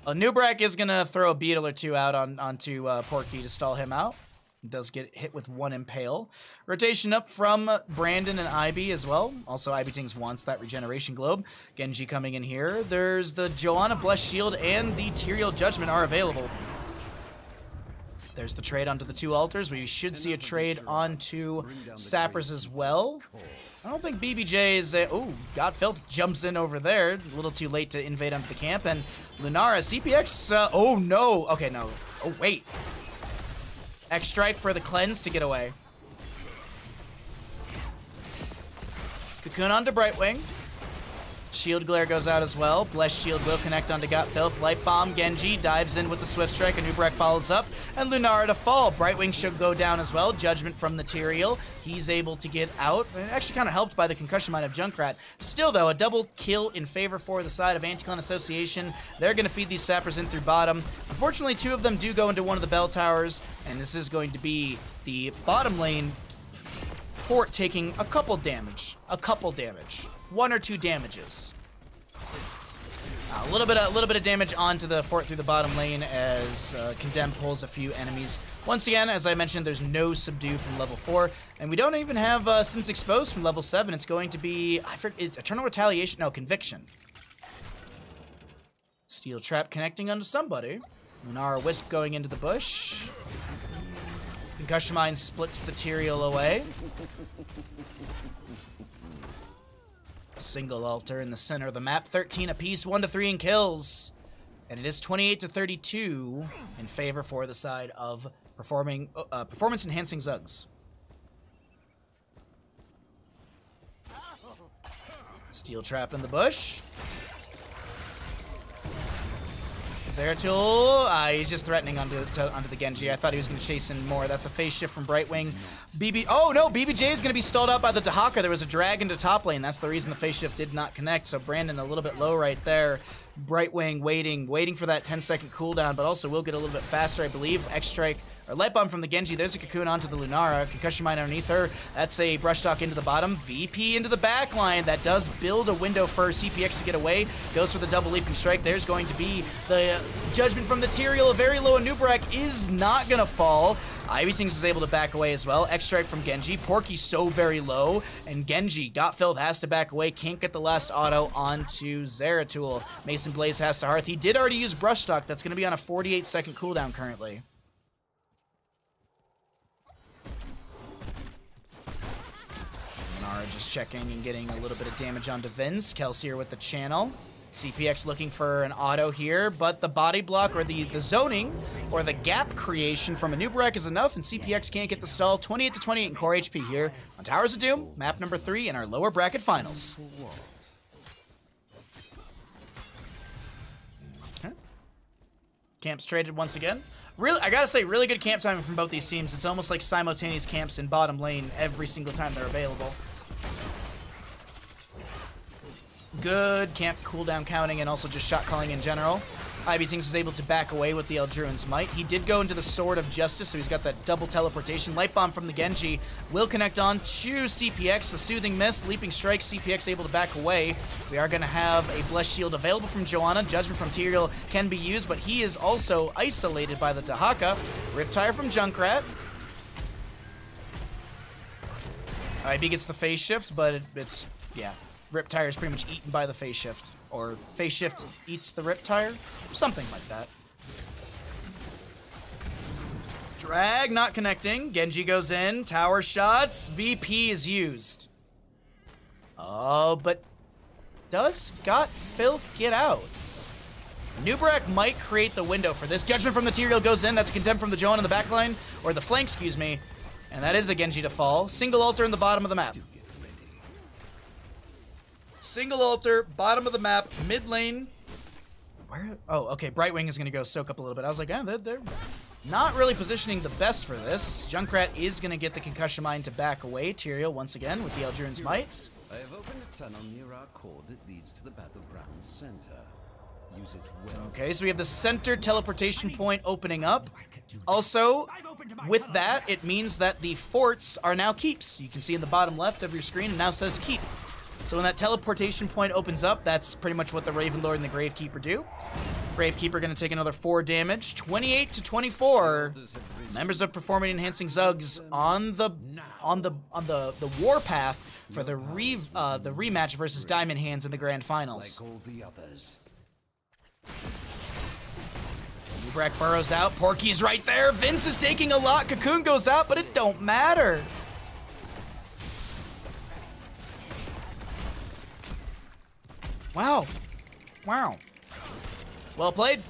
Speaker 1: Nubrak is gonna throw a beetle or two out onto Porky to stall him out. Does get hit with 1 impale. Rotation up from Brandon and Ivy as well. Also, Ivy Tings wants that regeneration globe. Genji coming in here. There's the Johanna Blessed Shield and the Tyrael Judgment are available. There's the trade onto the 2 altars. We should see a trade onto Sappers as well. I don't think BBJ is oh, God Filth jumps in over there. A little too late to invade onto the camp. And Lunara, CPX, oh no. Okay, no. Oh, wait. X-Strike for the cleanse to get away. Cocoon onto Brightwing. Shield Glare goes out as well. Blessed Shield will connect onto Got Filth. Light Bomb, Genji dives in with the Swift Strike, and Nubrek follows up. And Lunara to fall. Brightwing should go down as well. Judgment from the Tyrael. He's able to get out. Actually kind of helped by the concussion mine of Junkrat. Still though, a double kill in favor for the side of Anticlon Association. They're going to feed these sappers in through bottom. Unfortunately, 2 of them do go into one of the bell towers, and this is going to be the bottom lane fort taking a couple damage. 1 or 2 damages. A little bit of damage onto the fort through the bottom lane as Condemn pulls a few enemies. Once again, as I mentioned, there's no subdue from level 4, and we don't even have Since Exposed from level 7. It's going to be Eternal Retaliation. No, Conviction. Steel Trap connecting onto somebody. Lunara Wisp going into the bush. Concussion Mine splits the Tyrael away. Single altar in the center of the map. 13 apiece, 1 to 3 in kills. And it is 28 to 32 in favor for the side of performance enhancing Zugs. Steel Trap in the bush. Zeratul, he's just threatening onto the Genji. I thought he was going to chase in more. That's a phase shift from Brightwing. Oh no, BBJ is going to be stalled out by the Dahaka. There was a drag into top lane. That's the reason the phase shift did not connect. So Brandon a little bit low right there. Brightwing waiting for that 10-second cooldown, but also will get a little bit faster, I believe. X-Strike, or Light Bomb from the Genji. There's a Cocoon onto the Lunara. Concussion Mine underneath her. That's a Brush Talk into the bottom. VP into the back line. That does build a window for CPX to get away. Goes for the double leaping strike. There's going to be the Judgment from the Tyrael. A very low Nubarak is not going to fall. Ivy Tings is able to back away as well. X-Strike from Genji. Porky so very low. And Genji, Got Filled, has to back away. Can't get the last auto onto Zeratul. Mason Blaze has to Hearth. He did already use Brush Talk. That's going to be on a 48-second cooldown currently. Nara just checking and getting a little bit of damage onto Vince. Kelsier with the channel. CPX looking for an auto here, but the body block or the zoning or the gap creation from a Nubarak is enough, and CPX can't get the stall. 28 to 28 in core HP here on Towers of Doom, map number 3 in our lower bracket finals. Okay. Camps traded once again. Really, I gotta say, really good camp timing from both these teams. It's almost like simultaneous camps in bottom lane every single time they're available. Good camp cooldown counting and also just shot calling in general. Ivy Tinks is able to back away with the Eldruin's Might. He did go into the Sword of Justice, so he's got that double teleportation. Light Bomb from the Genji will connect on to CPX. The Soothing Mist, Leaping Strike, CPX able to back away. We are going to have a Blessed Shield available from Joanna. Judgment from Tyrael can be used, but he is also isolated by the Dahaka. Riptire from Junkrat. IB gets the Phase Shift, but it's, yeah. Riptire is pretty much eaten by the Phase Shift. Or Phase Shift eats the Riptire. Something like that. Drag not connecting. Genji goes in. Tower shots. VP is used. Oh, but does Scott Filth get out? Nubrak might create the window for this. Judgment from the Tyrael goes in. That's Contempt from the Joan in the backline. Or the flank, excuse me. And that is a Genji to fall. Single altar in the bottom of the map. Single altar, bottom of the map, mid lane. Where? Oh, okay. Brightwing is going to go soak up a little bit. I was like, yeah, they're not really positioning the best for this. Junkrat is going to get the Concussion Mine to back away. Tyrael once again with the Eldruin's Might.
Speaker 2: I have opened a tunnel near our core that leads to the battleground center. Use it well.
Speaker 1: Okay, so we have the center teleportation point opening up. Also, with that, it means that the forts are now keeps. You can see in the bottom left of your screen, it now says keep. So when that teleportation point opens up, that's pretty much what the Raven Lord and the Gravekeeper do. Gravekeeper going to take another 4 damage, 28 to 24. Members of Performing Enhancing Zugs on the warpath for the rematch versus Diamond Hands in the Grand Finals.
Speaker 2: Like all the others.
Speaker 1: Ubrak burrows out. Porky's right there. Vince is taking a lot. Cocoon goes out, but it don't matter. Wow. Wow. Well played.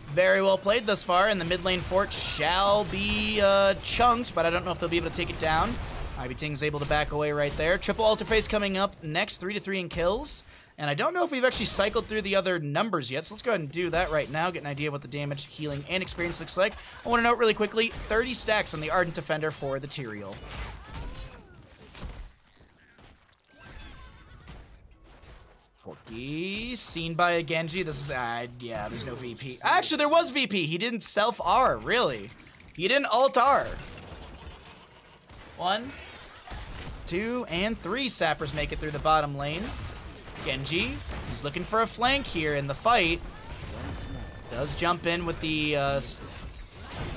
Speaker 1: Very well played thus far, and the mid lane fort shall be chunked, but I don't know if they'll be able to take it down. Ivy Ting's able to back away right there. Triple Altar Phase coming up next, 3-3 in kills. And I don't know if we've actually cycled through the other numbers yet, so let's go ahead and do that right now, get an idea of what the damage, healing, and experience looks like. I want to note really quickly, 30 stacks on the Ardent Defender for the Tyrael. Porky, seen by a Genji. This is, yeah, there's no VP. Actually, there was VP. He didn't self-R, really. He didn't alt-R. 1, 2, and 3 sappers make it through the bottom lane. Genji, he's looking for a flank here in the fight. Does jump in with the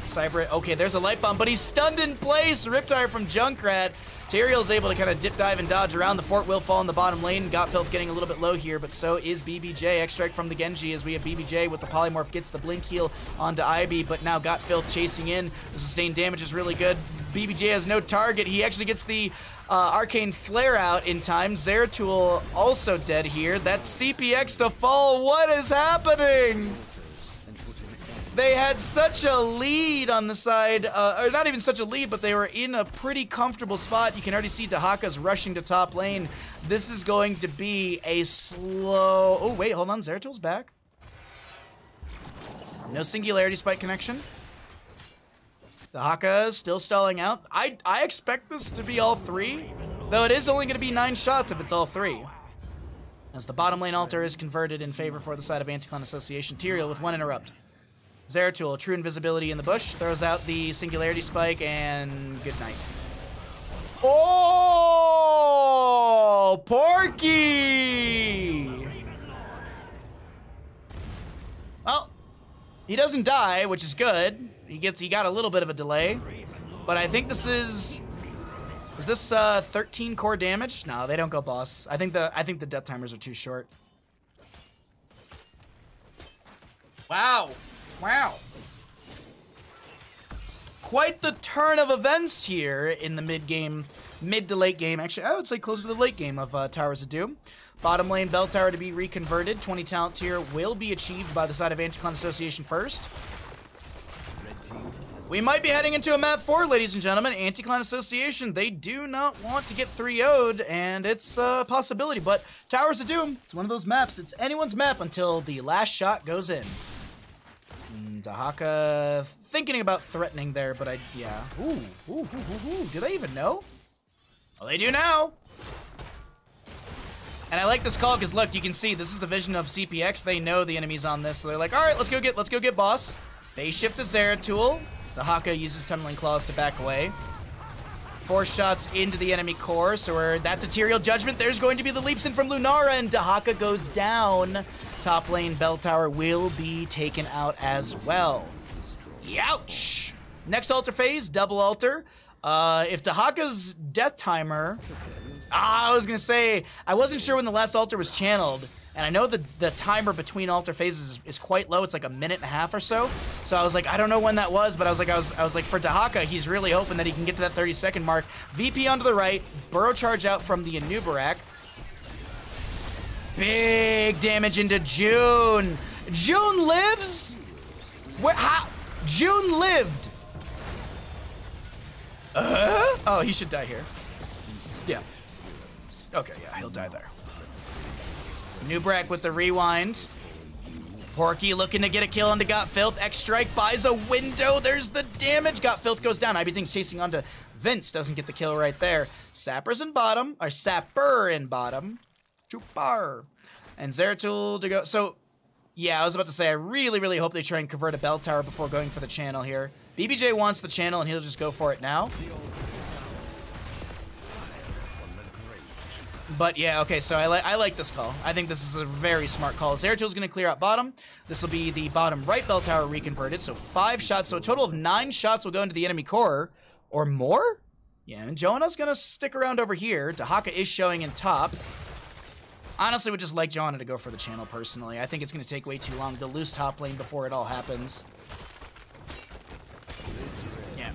Speaker 1: Cyber. Okay, there's a light bomb, but he's stunned in place. Riptire from Junkrat. Tyrael's able to kind of dip, dive, and dodge around. The fort will fall in the bottom lane. Gotfilth getting a little bit low here, but so is BBJ. X-Strike from the Genji as we have BBJ with the Polymorph gets the Blink heal onto IB, but now Gotfilth chasing in. The sustained damage is really good. BBJ has no target. He actually gets the Arcane Flare out in time. Zeratul also dead here. That's CPX to fall. What is happening? They had such a lead on the side, or not even such a lead, but they were in a pretty comfortable spot. You can already see Dahaka's rushing to top lane. This is going to be a slow... Oh, wait, hold on. Zeratul's back. No Singularity Spike connection. Dahaka is still stalling out. I expect this to be all 3, though it is only going to be 9 shots if it's all 3. As the bottom lane altar is converted in favor for the side of Anticlan Association. Tyrael with 1 interrupt. Zeratul, true invisibility in the bush, throws out the Singularity Spike, and good night. Oh, Porky! Well, he doesn't die, which is good. He got a little bit of a delay, but I think this is this 13 core damage? No, they don't go boss. I think the death timers are too short. Wow. Wow. Quite the turn of events here in the mid to late game. Actually, I would say closer to the late game of Towers of Doom. Bottom lane Bell Tower to be reconverted. 20 talent tier will be achieved by the side of Anticlan Association first. We might be heading into a map 4, ladies and gentlemen. Anticlan Association, they do not want to get 3-0'd, and it's a possibility. But Towers of Doom, it's one of those maps. It's anyone's map until the last shot goes in. Dahaka thinking about threatening there, but yeah. Ooh. Do they even know? Well, they do now. And I like this call because look, you can see this is the vision of CPX. They know the enemy's on this, so they're like, all right, let's go get boss. Phase shift to Zeratul. Dahaka uses Tunneling Claws to back away. 4 shots into the enemy core, so that's Ethereal Judgment. There's going to be the leaps in from Lunara, and Dahaka goes down. Top lane Bell Tower will be taken out as well. Youch! Next altar phase, double altar. If Dahaka's death timer... I was gonna say, I wasn't sure when the last altar was channeled, and I know the timer between altar phases is quite low. It's like a minute and a half or so. So I was like, I don't know when that was, but I was like, for Dahaka, he's really hoping that he can get to that 30-second mark. VP onto the right, burrow charge out from the Anubarak. Big damage into June. June lives? Where? How? June lived. Oh, he should die here. Yeah. Okay, yeah, he'll die there. Nubrak with the rewind. Porky looking to get a kill onto Got Filth. X-Strike buys a window. There's the damage. Got Filth goes down. IBTing's chasing onto Vince. Doesn't get the kill right there. Sapper's in bottom. Or Sapper in bottom. Chupar. And Zeratul to go. So, yeah, I was about to say, I really, really hope they try and convert a bell tower before going for the channel here. BBJ wants the channel, and he'll just go for it now. But yeah, okay, so I like this call. I think this is a very smart call. Zeratul's going to clear out bottom. This will be the bottom right bell tower reconverted, so 5 shots. So a total of 9 shots will go into the enemy core. Or more? Yeah, and Johanna's going to stick around over here. Dahaka is showing in top. Honestly, would just like Johanna to go for the channel personally. I think it's going to take way too long to lose top lane before it all happens. Yeah.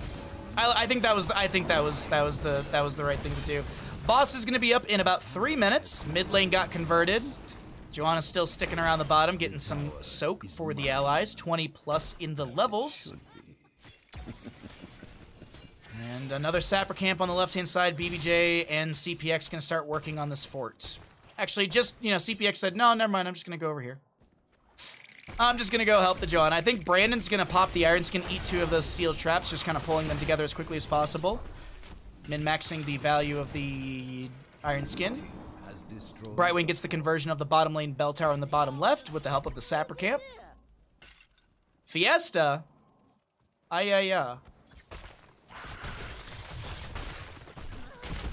Speaker 1: I think that was the right thing to do. Boss is going to be up in about 3 minutes. Mid lane got converted. Joanna's still sticking around the bottom, getting some soak for the allies. 20 plus in the levels. And another Sapper camp on the left-hand side. BBJ and CPX going to start working on this fort. Actually, just, you know, CPX said, no, never mind. I'm just going to go over here. I'm just going to go help the Joanna. I think Brandon's going to pop the Iron Skin, eat 2 of those steel traps, just kind of pulling them together as quickly as possible. Min-maxing the value of the Iron Skin. Brightwing gets the conversion of the bottom lane bell tower on the bottom left with the help of the Sapper camp. Fiesta? Ay.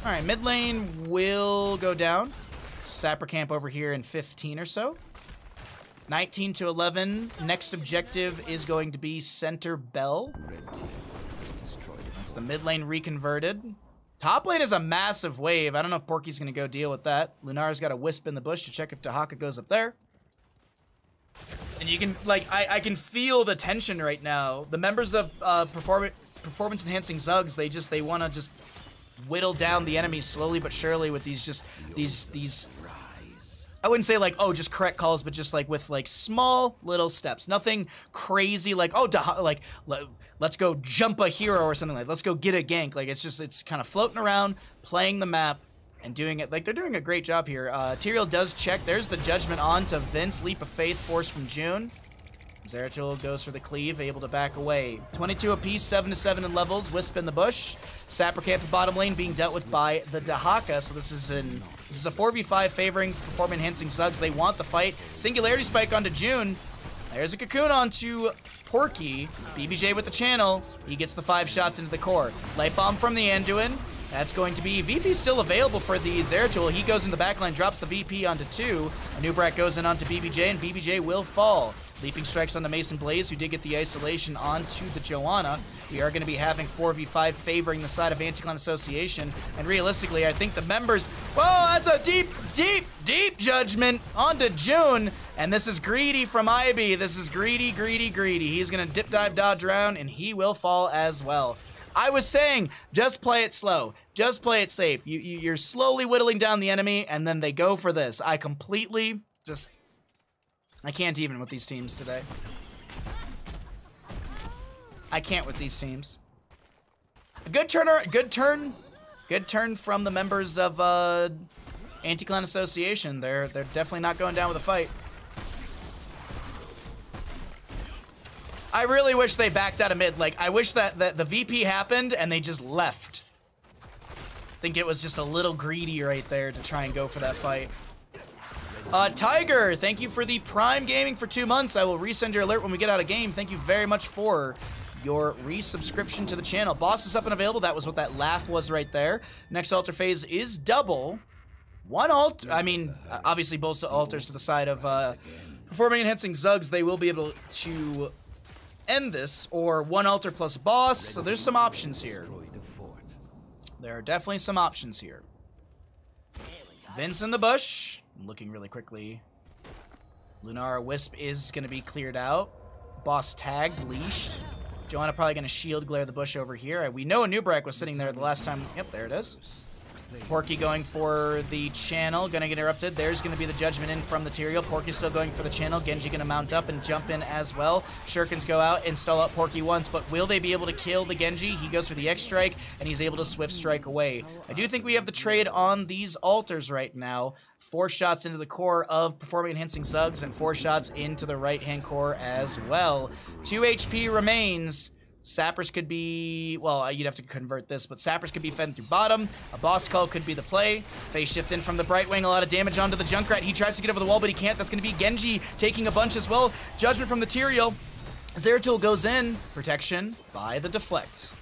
Speaker 1: Alright, mid lane will go down. Sapper camp over here in 15 or so. 19 to 11. Next objective is going to be center bell. That's the mid lane reconverted. Top lane is a massive wave. I don't know if Porky's going to go deal with that. Lunara's got a wisp in the bush to check if Dahaka goes up there. And you can, like, I can feel the tension right now. The members of performance enhancing Zugs, they want to just whittle down the enemies slowly but surely with these I wouldn't say like, oh, just correct calls, but just like with like small little steps. Nothing crazy like, oh, let's go jump a hero or something like, let's go get a gank. Like it's kind of floating around, playing the map and doing it. Like they're doing a great job here. Tyrael does check. There's the judgment on to Vince. Leap of Faith force from June. Zeratul goes for the cleave, able to back away. 22 apiece, 7 to 7 in levels. Wisp in the bush. Sapper camp at bottom lane being dealt with by the Dahaka. So this is a 4v5 favoring perform enhancing Zugs. They want the fight. Singularity spike onto June. There's a cocoon onto Porky. BBJ with the channel. He gets the 5 shots into the core. Light bomb from the Anduin. That's going to be VP still available for the Zeratul. He goes in the backline, drops the VP onto 2. Anubrak goes in onto BBJ, and BBJ will fall. Leaping strikes on the Mason Blaze, who did get the isolation onto the Joanna. We are going to be having 4v5 favoring the side of Anti-Clan Association. And realistically, I think the members... Whoa, that's a deep judgment onto June. And this is greedy from IB. This is greedy. He's going to dip, dive, dodge around, and he will fall as well. I was saying, just play it slow. Just play it safe. You're slowly whittling down the enemy, and then they go for this. I completely just... I can't even with these teams today. I can't with these teams. A good turn from the members of Anti-Clan Association. They're definitely not going down with a fight. I really wish they backed out of mid. Like, I wish that the VP happened and they just left. I think it was just a little greedy right there to try and go for that fight. Tiger, thank you for the Prime Gaming for 2 months. I will resend your alert when we get out of game. Thank you very much for your resubscription to the channel. Boss is up and available. That was what that laugh was right there. Next altar phase is double. One altar, I mean, obviously both altars to the side of performing enhancing Zugs. They will be able to end this, or one altar plus boss. So there's some options here. There are definitely some options here. Vince in the bush. Looking really quickly. Lunara Wisp is going to be cleared out. Boss tagged, leashed. Joanna probably going to shield glare the bush over here. We know a Nubrak was sitting there the last time. Yep, there it is. Porky going for the channel. Going to get interrupted. There's going to be the judgment in from the Tyrael. Porky still going for the channel. Genji going to mount up and jump in as well. Shurikens go out and stall out Porky once, but will they be able to kill the Genji? He goes for the X strike, and he's able to swift strike away. I do think we have the trade on these altars right now. 4 shots into the core of performing enhancing Zugs, and 4 shots into the right-hand core as well. 2 HP remains. Sappers could be, well, you'd have to convert this, but Sappers could be fed through bottom. A boss call could be the play. Phase shift in from the Brightwing, a lot of damage onto the Junkrat. He tries to get over the wall, but he can't. That's going to be Genji taking a bunch as well. Judgment from the Tyrael. Zeratul goes in. Protection by the deflect.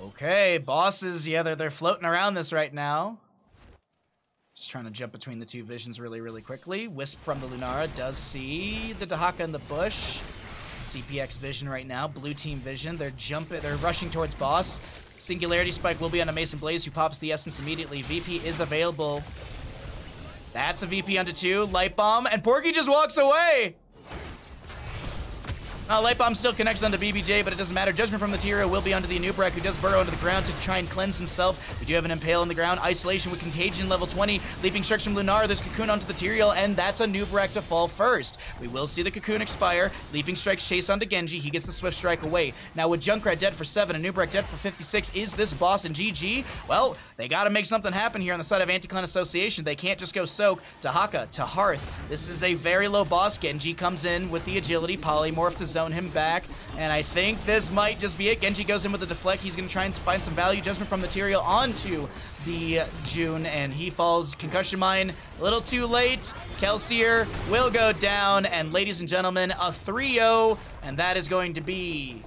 Speaker 1: Okay, bosses, yeah, they're floating around this right now. Just trying to jump between the two visions really quickly. Wisp from the Lunara does see the Dahaka in the bush. CPX vision right now, blue team vision. They're rushing towards boss. Singularity Spike will be on a Mason Blaze, who pops the essence immediately. VP is available. That's a VP onto 2. Light Bomb, and Porky just walks away. Light Bomb still connects onto BBJ, but it doesn't matter. Judgment from the Tyrael will be onto the Anubrak, who does burrow into the ground to try and cleanse himself. We do have an Impale on the ground. Isolation with Contagion level 20. Leaping Strikes from Lunar. There's Cocoon onto the Tyrael, and that's a Anubrak to fall first. We will see the Cocoon expire. Leaping Strikes chase onto Genji. He gets the Swift Strike away. Now with Junkrat dead for 7, Anubrak dead for 56, is this boss in GG? Well, they gotta make something happen here on the side of Anti-Clan Association. They can't just go soak. Dahaka to Hearth. This is a very low boss. Genji comes in with the agility. Polymorph to zone him back. And I think this might just be it. Genji goes in with the deflect. He's going to try and find some value. Judgment from the Tyrael onto the June, and he falls. Concussion Mine, a little too late. Kelsier will go down, and ladies and gentlemen, a 3-0, and that is going to be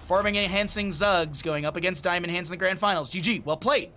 Speaker 1: Forming Enhancing Zugs going up against Diamond Hands in the Grand Finals. GG, well played.